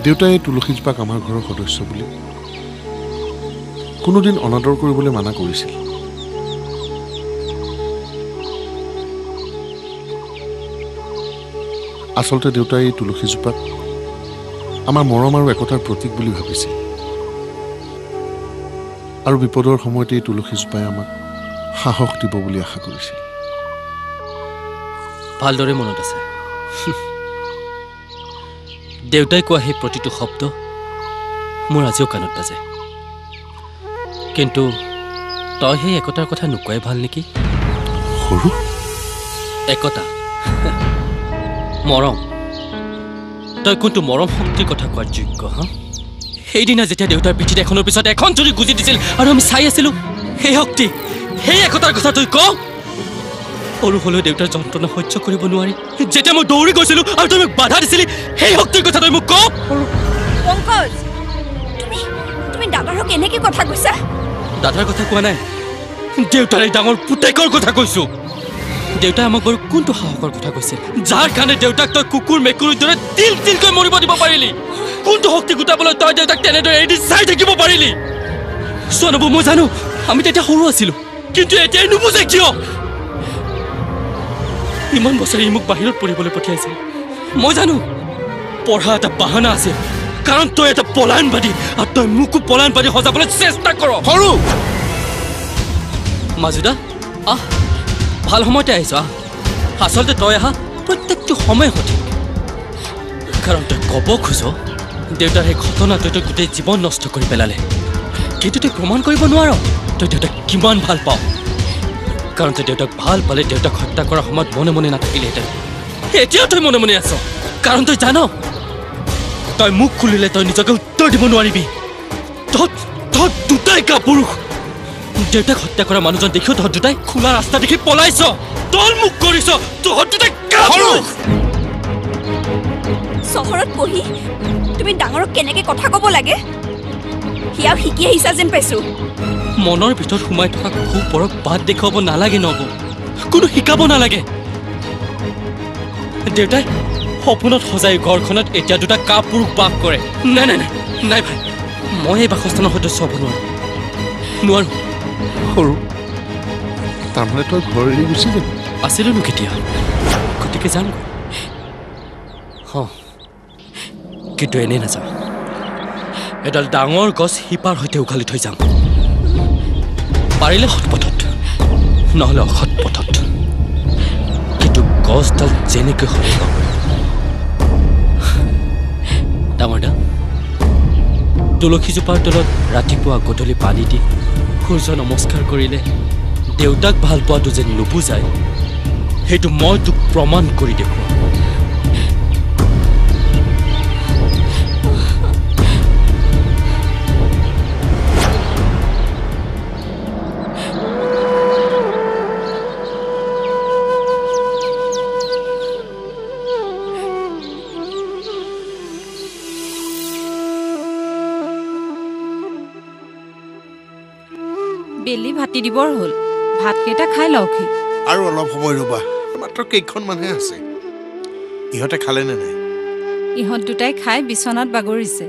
দেউতাই তুলসীজোপাক আমাৰ ঘৰৰ সদস্য বুলি কোনোদিন অনাদৰ কৰিবলৈ মানা কৰিছিল আচলতে দেউতাই এই তুলসীজোপাক আমাৰ মৰম আৰু একতাৰ প্ৰতীক বুলি ভাবিছিল আৰু বিপদৰ সময়তে এই তুলসীজোপাই আমাক সাহস দিব বুলি আশা কৰিছিল ভালদৰে মনত আছে দেউতাই কোৱা সেই প্ৰতিটো শব্দ মোৰ আজিও কাণত বাজে কিন্তু তই সেই একতাৰ কথা নোকোৱাই ভাল নেকি সৰু একতা মৰম তই কোনটো মৰম শক্তিৰ কথা কোৱাৰ যোগ্য হা সেইদিনা যেতিয়া দেউতাৰ পিঠিত এখনৰ পিছত এখন চুৰি গুজি দিছিল আৰু আমি চাই আছিলো সেই শক্তি সেই একতাৰ কথা তই ক সৰু হ'লেও দেউতাৰ যন্ত্ৰণা সহ্য কৰিব নোৱাৰি যেতিয়া মই দৌৰি গৈছিলো আৰু তই মোক বাধা দিছিলি সেই শক্তিৰ কথা তই মোক ক পংকজ তুমি দাদাৰক এনেকে কথা কৈছা দাদাৰ কথা কোৱা নাই দেউতাৰ এই ডাঙৰ পুতেকৰ কথা কৈছো দেউতাই আমাক বাৰু কোনটো সাহসৰ কথা কৈছে যাৰ কাৰণে দেউতাক তই কুকুৰ মেকুৰীৰ দৰে তিল তিলকৈ মৰিব দিব পাৰিলি কোনটো শক্তি গোটাবলৈ তই দেউতাক তেনেদৰে এৰি চাই থাকিব পাৰিলি সোণাবু মই জানো আমি তেতিয়া সৰু আছিলো কিন্তু এতিয়াই নুবুজে কিয় ইমান বছৰ ই মোক বাহিৰত পঢ়িবলৈ পঠিয়াইছিল মই জানো পঢ়া এটা বাহানা আছে কাৰণ তই এটা পলায়নবাদী আৰু তই মোকো পলায়নবাদী সজাবলৈ চেষ্টা কৰ সৰু মাজুদা আহ ভাল সময়তে আহিছ আচলতে তই আহা প্ৰত্যেকটো সময় সঠিক কাৰণ তই ক'ব খোজ দেউতাৰ সেই ঘটনাটোৱে তই গোটেই জীৱন নষ্ট কৰি পেলালে কিন্তু তই প্ৰমাণ কৰিব নোৱাৰ তই দেউতাক কিমান ভাল পাৱ কাৰণ তই দেউতাক ভাল পালে দেউতাক হত্যা কৰাৰ সময়ত মনে মনে নাথাকিলেহেঁতেন এতিয়াও তই মনে মনে আছ কাৰণ তই জান তই মুখ খুলিলে তই নিজকে উত্তৰ দিব নোৱাৰিবি তহঁত দুটাই কাপুৰুষ দেউতাক হত্যা কৰা মানুহজন দেখিও তহঁত দুটাই খোলা ৰাস্তা দেখি পলাইছ তল মুখ কৰিছ তহঁত দুটাই কাপুৰুষ চহৰত পঢ়ি তুমি ডাঙৰক কেনেকে কথা ক'ব লাগে সিয়াও শিকি আহিছা যেন পাইছো মনৰ ভিতৰত সোমাই থকা খুবৰক বাদ দেখুৱাব নালাগে নব কোনো শিকাব নালাগে দেউতাই সপোনত সজাই ঘৰখনত এতিয়া দুটা কাপুৰুষ বাস কৰে নাই নাই নাই নাই ভাই মই এই বাসস্থানৰ সদস্য হ'ব নোৱাৰো সৰু তাৰমানে তই ঘৰ এৰি গুচি যাবি আছিলোনো কেতিয়া গতিকে যাম কিন্তু এনেই নাযাওঁ এডাল ডাঙৰ গছ শিপাৰ সৈতে উঘালি থৈ যাম পাৰিলে সৎপথত নহ'লে অসৎ পথত কিন্তু গছডাল যেনেকৈ হ'ব ডাঙৰ দা তুলসীজোপাৰ তলত ৰাতিপুৱা গধূলি পানী দি সূৰ্য নমস্কাৰ কৰিলে দেউতাক ভাল পোৱাটো যেন নুবুজায় সেইটো মই তোক প্ৰমাণ কৰি দেখুৱাম বেলি ভাতি দিবৰ হ'ল ভাতকেইটা খাই লওঁহি আৰু অলপ সময় ৰবা মাত্ৰ কেইখন মানুহে আছে ইহঁতে খালে নে নাই ইহঁত দুটাই খাই বিচনাত বাগৰিছে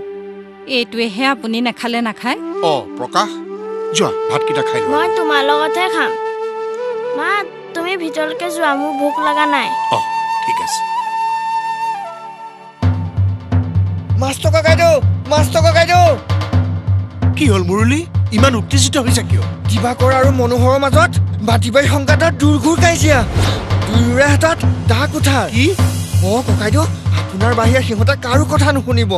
এইটোৱেহে আপুনি নাখালে নাখায় প্ৰকাশ যোৱা ভাতকেইটা খাই লোৱা মই তোমাৰ লগতহে খাম মা তুমি ভিতৰলৈকে যোৱা মোৰ ভোক লগা নাই ঠিক আছে মাছটো ককাই দিওঁ কি হ'ল মুৰলী ইমান উত্তেজিত হৈছে কিয় দিবাকৰ আৰু মনোহৰৰ মাজত বাতিবাৰী সংঘাতত দূৰঘূৰ কাজিয়া দুয়োৰে হাতত দা কুঠাৰ কি ককাইদেউ আপোনাৰ বাহিৰে সিহঁতে কাৰো কথা নুশুনিব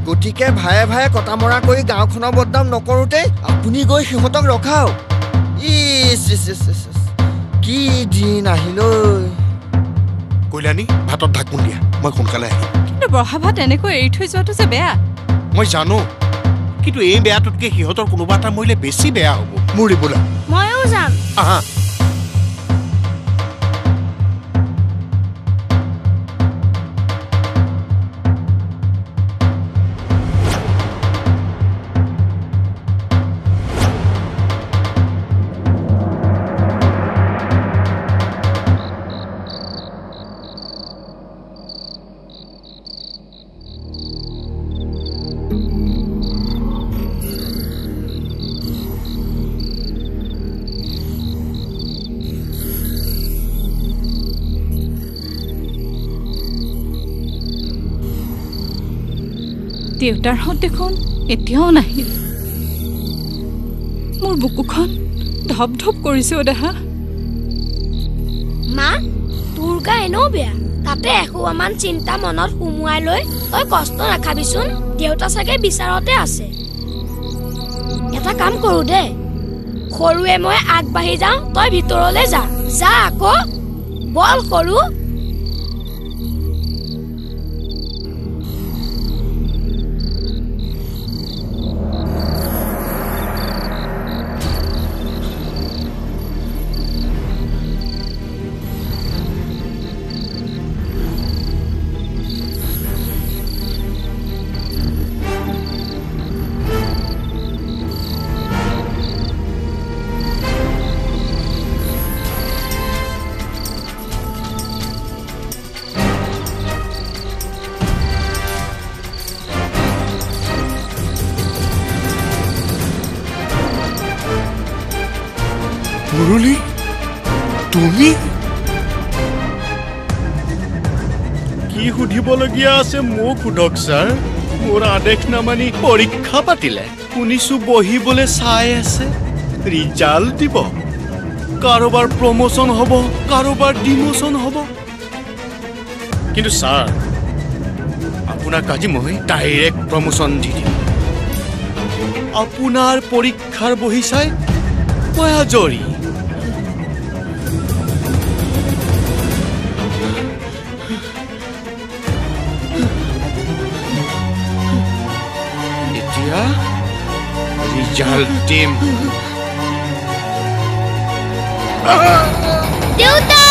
গতিকে ভায়ে ভায়ে কটা মৰা কৰি গাঁওখনৰ বদনাম নকৰোঁতে আপুনি গৈ সিহঁতক ৰখাওক কি দিন আহিলৈ কল্যাণী ভাতত ঢাকোন দিয়া মই সোনকালে আহিম কিন্তু বঢ়া ভাত এনেকৈ এৰি থৈ যোৱাটো যে বেয়া মই জানো কিন্তু এই বেয়াটোতকে সিহঁতৰ কোনোবা এটা মৰিলে বেছি বেয়া হ'ব মুৰি বোলা ময়ো যাম আহা দেউতাৰহঁত দেখোন এতিয়াও নাহিল মোৰ বুকুখন ধপ ধপ কৰিছে দেহা মা তোৰ গা এনেও বেয়া তাতে এসোপামান চিন্তা মনত সুমুৱাই লৈ তই কষ্ট নাখাবিচোন দেউতা চাগে বিচাৰতে আছে এটা কাম কৰো দে সৰুৱে মই আগবাঢ়ি যাওঁ তই ভিতৰলৈ যা আকৌ বল সৰু মুৰলী তুমি কি সুধিবলগীয়া আছে মোক সোধক ছাৰ মোৰ আদেশ নামানি পৰীক্ষা পাতিলে শুনিছো বহিবলৈ চাই আছে ৰিজাল্ট দিব কাৰোবাৰ প্ৰমোচন হ'ব কাৰোবাৰ ডিমোচন হ'ব কিন্তু ছাৰ আপোনাক আজি মই ডাইৰেক্ট প্ৰমোচন দি দিম আপোনাৰ পৰীক্ষাৰ বহি চাই মই আজৰি এতিয়া ৰিজাল্ট দিম দেউতা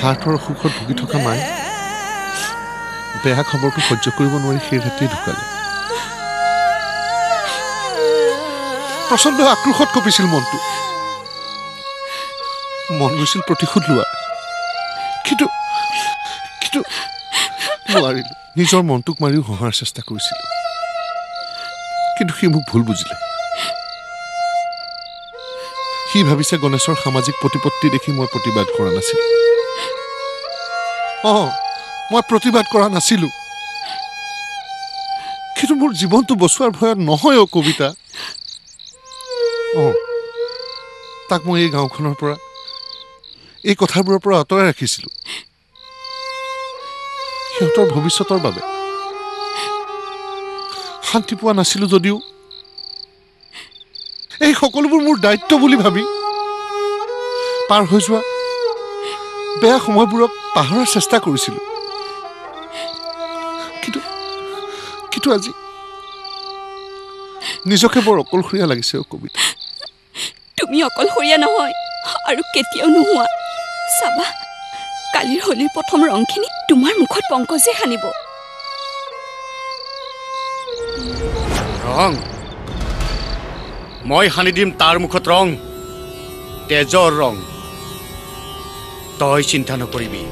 হাৰ্টৰ অসুখত ভুগি থকা মায়ে বেয়া খবৰটো সহ্য কৰিব নোৱাৰি সেই ৰাতিয়ে ঢুকালে প্ৰচণ্ড আক্ৰোশত কঁপিছিল মনটো মন গৈছিল প্ৰতিশোধ লোৱা কিন্তু নোৱাৰিলো নিজৰ মনটোক মাৰিও হহাৰ চেষ্টা কৰিছিলো কিন্তু সি মোক ভুল বুজিলে সি ভাবিছে গণেশৰ সামাজিক প্ৰতিপত্তি দেখি মই প্ৰতিবাদ কৰা নাছিলো মই প্ৰতিবাদ কৰা নাছিলো কিন্তু মোৰ জীৱনটো বচোৱাৰ ভয়ত নহয় কবিতা তাক মই এই গাঁওখনৰ পৰা এই কথাবোৰৰ পৰা আঁতৰাই ৰাখিছিলো সিহঁতৰ ভৱিষ্যতৰ বাবে শান্তি পোৱা নাছিলো যদিও এই সকলোবোৰ মোৰ দায়িত্ব বুলি ভাবি পাৰ হৈ যোৱা বেয়া সময়বোৰক পাহৰাৰ চেষ্টা কৰিছিলো কিন্তু আজি নিজকে বৰ অকলশৰীয়া লাগিছে কবিতা তুমি অকলশৰীয়া নহয় আৰু কেতিয়াও নোহোৱা চাবা কালিৰ হোলীৰ প্ৰথম ৰংখিনি তোমাৰ মুখত পংকজে সানিব ৰং মই সানি দিম তাৰ মুখত ৰং তেজৰ ৰং তই চিন্তা নকৰিবি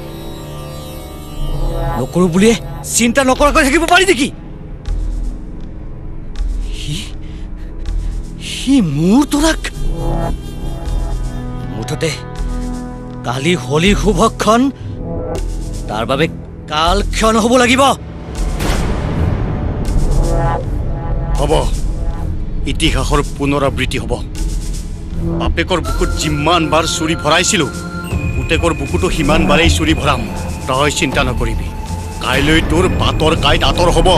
নকৰো বুলিয়ে চিন্তা নকৰাকৈ থাকিব পাৰি নেকি সি মোৰ তোৰাক মুঠতে কালি হোলীৰ শুভক্ষণ তাৰ বাবে কাল ক্ষণ হ'ব লাগিব হ'ব ইতিহাসৰ পুনৰাবৃত্তি হ'ব বাপেকৰ বুকুত যিমান বাৰ চুৰি ভৰাইছিলো পুতেকৰ বুকুটো সিমান বাৰেই চুৰি ভৰাম তই চিন্তা নকৰিবি কাইলৈ তোৰ বাটৰ কাইত আঁতৰ হ'ব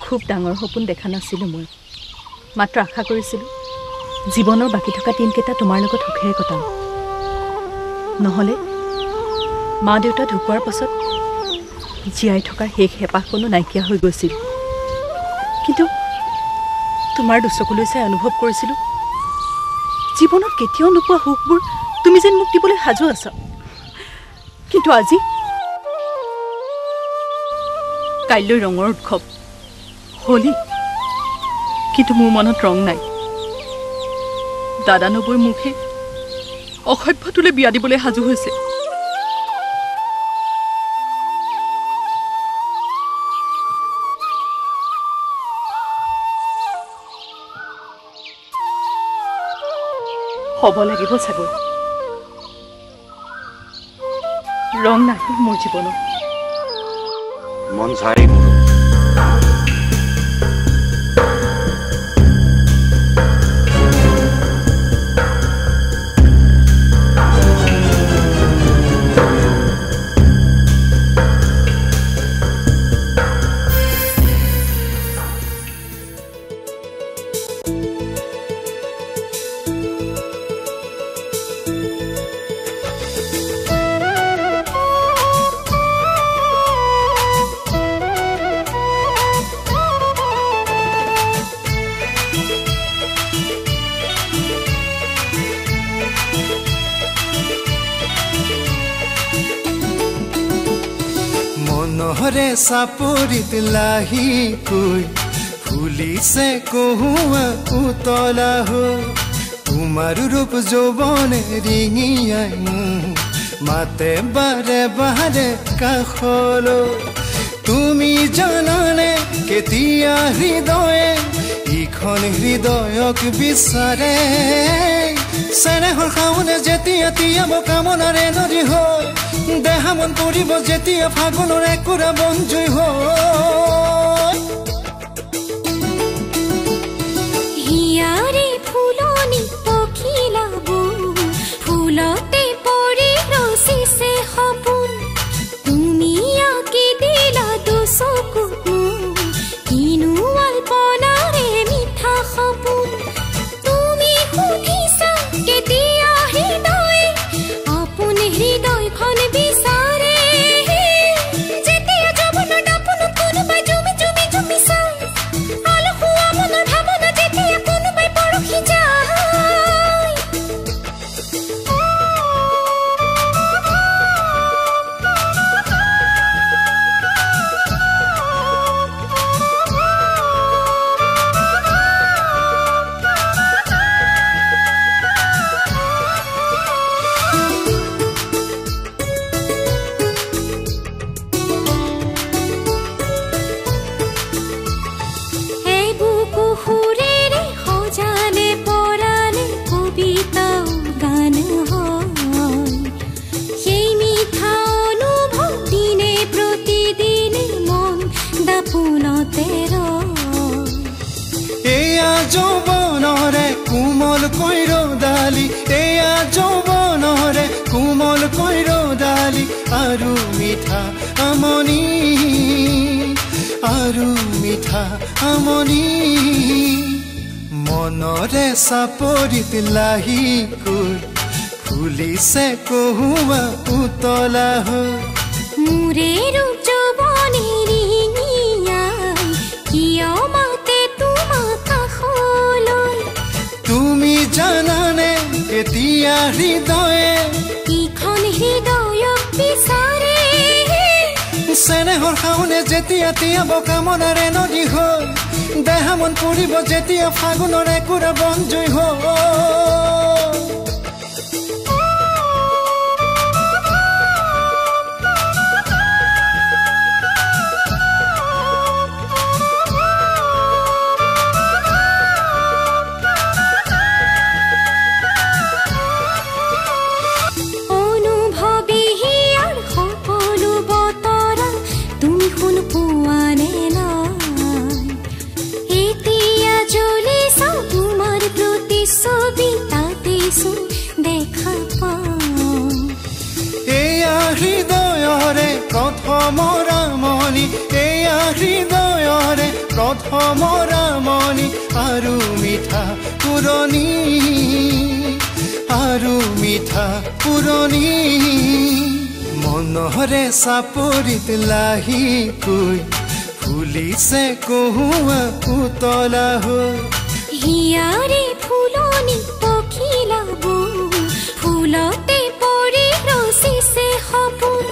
খুব ডাঙৰ সপোন দেখা নাছিলোঁ মই মাত্ৰ আশা কৰিছিলোঁ জীৱনৰ বাকী থকা দিনকেইটা তোমাৰ লগত সুখেৰে কটাম নহ'লে মা দেউতা ঢুকোৱাৰ পাছত জীয়াই থকাৰ শেষ হেঁপাহকণো নাইকিয়া হৈ গৈছিল কিন্তু তোমাৰ দুচকুলৈ চাই অনুভৱ কৰিছিলোঁ জীৱনত কেতিয়াও নোপোৱা সুখবোৰ তুমি যেন মোক দিবলৈ সাজু আছা কিন্তু আজি কাইলৈ ৰঙৰ উৎসৱ হোলী কিন্তু মোৰ মনত ৰং নাই দাদা নবৈ মুখে অসভ্যটোলৈ বিয়া দিবলৈ সাজু হৈছে হ'ব লাগিব চাগৈ ৰং নাহিল মোৰ জীৱনত মন চাই মনৰে চাপৰিত লাহিকৈ ফুলিছে কহুৱা উতলা হৈ তোমাৰ ৰূপ যৌৱনে ৰিঙিয়াই মোক মাতে বাৰে বাৰে কাষলৈ তুমি জানানে কেতিয়া হৃদয়ে ইখন হৃদয়ক বিচাৰে চেনেহৰ খাওনে যেতিয়া তিয়াব কামনাৰে নদী হৈ দেহা মন পৰিব যেতিয়া ফাগুনৰ একুৰা বনজুই হৈ হিয়াৰে ফুলনি পখিলা বুন ফুলতে পৰি ৰচিছে সপোন তুমি আঁকি দিলা দুচকু কিনো আল্পনাৰে মিঠা সপোন তুমি সুধিছা কেতিয়া হৃদয় আপোন হৃদয়খন বিচাৰে যেতিয়া যৌৱনৰ দাপোনত কোনোবাই জুমি জুমি জুমি চায় আলসুৱা মনৰ ভাৱনা যেতিয়া কোনোবাই পৰখি যায় যৌৱনৰে কোমল কৈৰদালি এয়া যৌৱনৰে কোমল কৈৰদালি আৰু মিঠা আমনি মনৰে চাপৰিত লাহিকৈ ফুলিছে কহুৱা উতলা হৈ মোৰে ৰূপ যৌৱনে ৰিঙিয়াই কিয় মাতে তোমাক কাষলৈ তুমি জানানে কেতিয়া হৃদয়ে ইখন হৃদয়ক বিচাৰে চেনেহৰ খাওনে যেতিয়া তিয়াব কামনাৰে নদী হৈ দেহা মন পৰিব যেতিয়া ফাগুনৰ একুৰা বনজুই হৈ হৃদয়ৰে প্ৰথমৰ মণি এয়া হৃদয়ৰে প্ৰথমৰ মণি আৰু মিঠা পুৰণি মনৰে চাপৰিত লাহিকৈ ফুলিছে কহুৱা উতলা হৈ হিয়াৰে ফুলনি পখিলা বুন ফুলতে পৰি ৰচিছে সপোন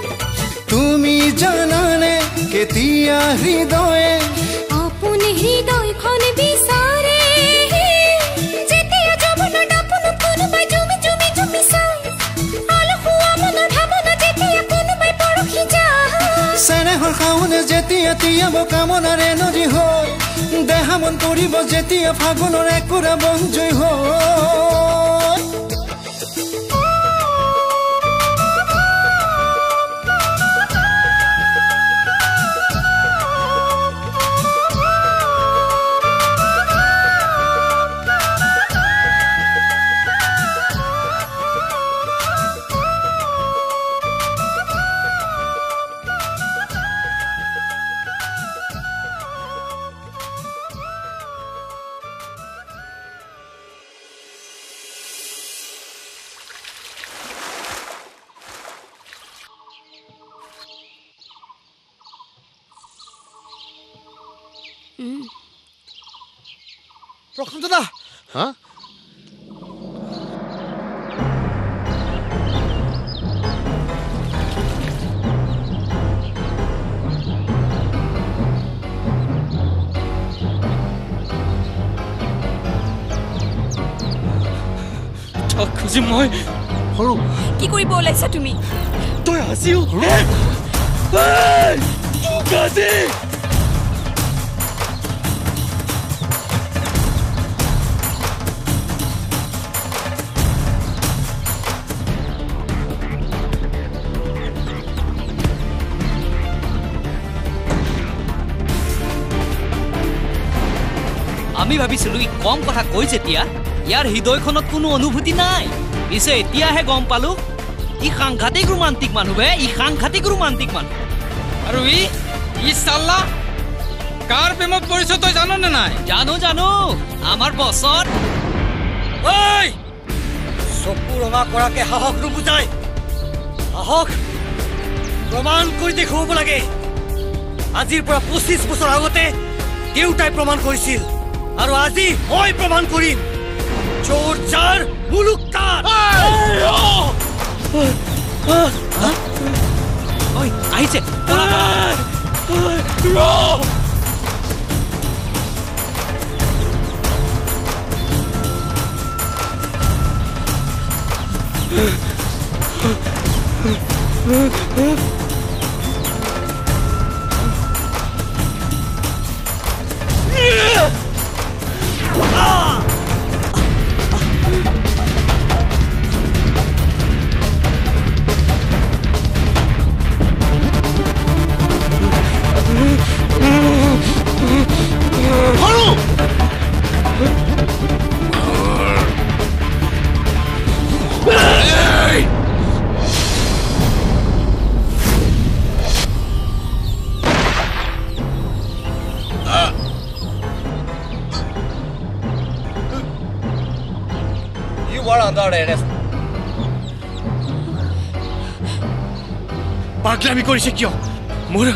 তুমি জানানে কেতিয়া হৃদয়ে আপোন হৃদয়খন বিচাৰে যেতিয়া যৌৱনৰ দাপোনত কোনোবাই জুমি জুমি জুমি চায় আলসুৱা মনৰ ভাৱনা যেতিয়া কোনোবাই পৰখি যায় চেনেহৰ খাওনে যেতিয়া তিয়াব কামনাৰে নদী হৈ দেহা মন পৰিব যেতিয়া ফাগুনৰ একুৰা বনজুই হৈ প্ৰশান্ত দা হা আজি মই সৰু কি কৰিব ওলাইছা তুমি তই আজিও আমি ভাবিছিলো ই কম কথা কৈ যেতিয়া ইয়াৰ হৃদয়খনত কোনো অনুভূতি নাই পিছে এতিয়াহে গম পালো ই সাংঘাতিক ৰোমান্টিক মানুহ বে ই সাংঘাতিক ৰোমান্টিক মানুহ আৰু ই চাল্লা কাৰ প্ৰেমত পৰিছ তই জানো নে নাই জানো আমাৰ বছত ঐ চকু ৰঙা কৰাকে সাহস নুবুজাই সাহস প্ৰমাণ কৰি দেখুৱাব লাগে আজিৰ পৰা 25 বছৰ আগতে দেউতাই প্ৰমাণ কৰিছিল আৰু আজি মই প্ৰমাণ কৰিম চোৰ চাৰ মুলুক কাৰ ঐ আহিছে পাগলামি কৰিছে কিয় মোৰ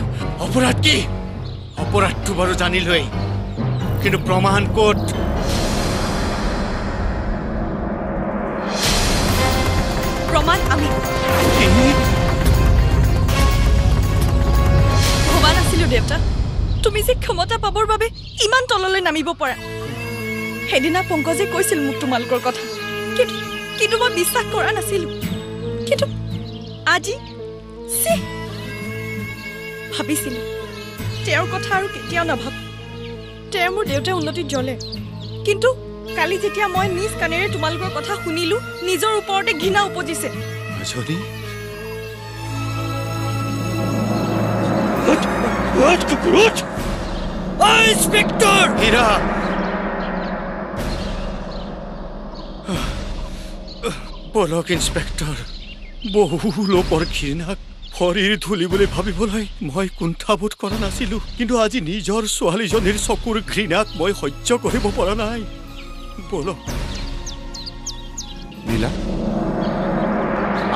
অপৰাধ কি অপৰাধটো বাৰু জানিলৈ কিন্তু প্ৰমাণ ক'ত প্ৰমাণ আমি ভবা নাছিলো দেউতা তুমি যে ক্ষমতা পাবৰ বাবে ইমান তললৈ নামিব পৰা সেইদিনা পংকজে কৈছিল মোক তোমালোকৰ কথা কিন্তু মই বিশ্বাস কৰা নাছিলো কিন্তু আজি ভাবিছিলো তেওঁৰ কথা আৰু কেতিয়াও নাভাব তেওঁৰ মোৰ দেউতাই উন্নতিত জ্বলে কিন্তু কালি যেতিয়া মই নিজ কাণেৰে তোমালোকৰ কথা শুনিলো নিজৰ ওপৰতে ঘৃণা উপজিছে ইন্সপেক্টৰ হীৰা বলক ইন্সপেক্টৰ বহু লোকৰ ঘৃণাক শৰীৰ ধুলি বুলি ভাবিবলৈ মই কুণ্ঠাবোধ কৰা নাছিলো কিন্তু আজি নিজৰ ছোৱালীজনীৰ চকুৰ ঘৃণাক মই সহ্য কৰিব পৰা নাই বলক নীলা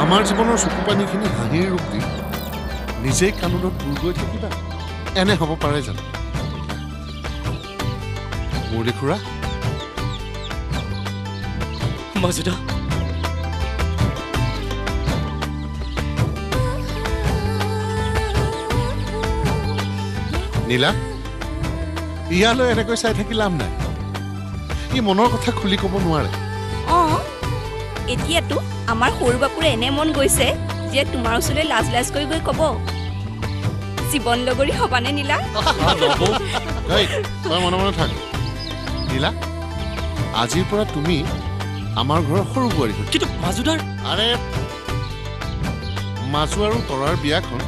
আমাৰ জীৱনৰ চকু পানীখিনি হাঁহিৰ ৰূপ দি নিজেই কানুনত দূৰ গৈ থাকিবা এনে হ'ব পাৰে জানো মুৰলী খুৰা মাজুদা নীলা ইয়ালৈ এনেকৈ চাই থাকি লাভ নাই ই মনৰ কথা খুলি ক'ব নোৱাৰে এতিয়াতো আমাৰ সৰু বাপুৰে এনে মন গৈছে যে তোমাৰ ওচৰলৈ লাজ কৰি গৈ ক'ব জীৱন লগৰী হবানে নীলা তই মনে মনে থাক নীলা আজিৰ পৰা তুমি আমাৰ ঘৰৰ সৰু বোৱাৰী কিন্তু মাজুদাৰ আৰে মাজু আৰু তৰাৰ বিয়াখন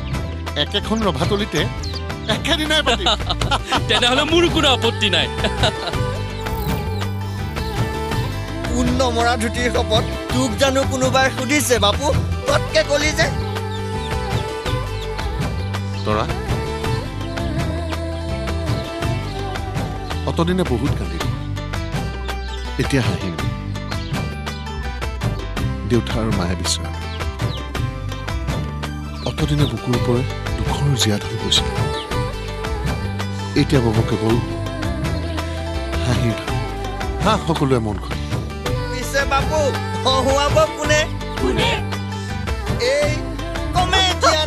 একেখন ৰভাতলিতে একেদিনাই পাতিম তেনেহ'লে মোৰ কোনো আপত্তি নাই পূৰ্ণ মৰা ধুতিৰ শপত তোক জানো কোনোবাই সুধিছে বাপু ততকে কলি যে তৰা অতদিনে বহুত কান্দিল এতিয়া হাঁহিম দেউতা আৰু মায়ে বিচৰা অতদিনে বুকুৰ ওপৰে দুখৰ জীয়াত হৈ গৈছিল এতিয়া বাবু কেৱল হাঁহিৰ হা সকলোৱে মন খুলি পিছে বাবু হহুৱাব কোনে এই কমে এতিয়া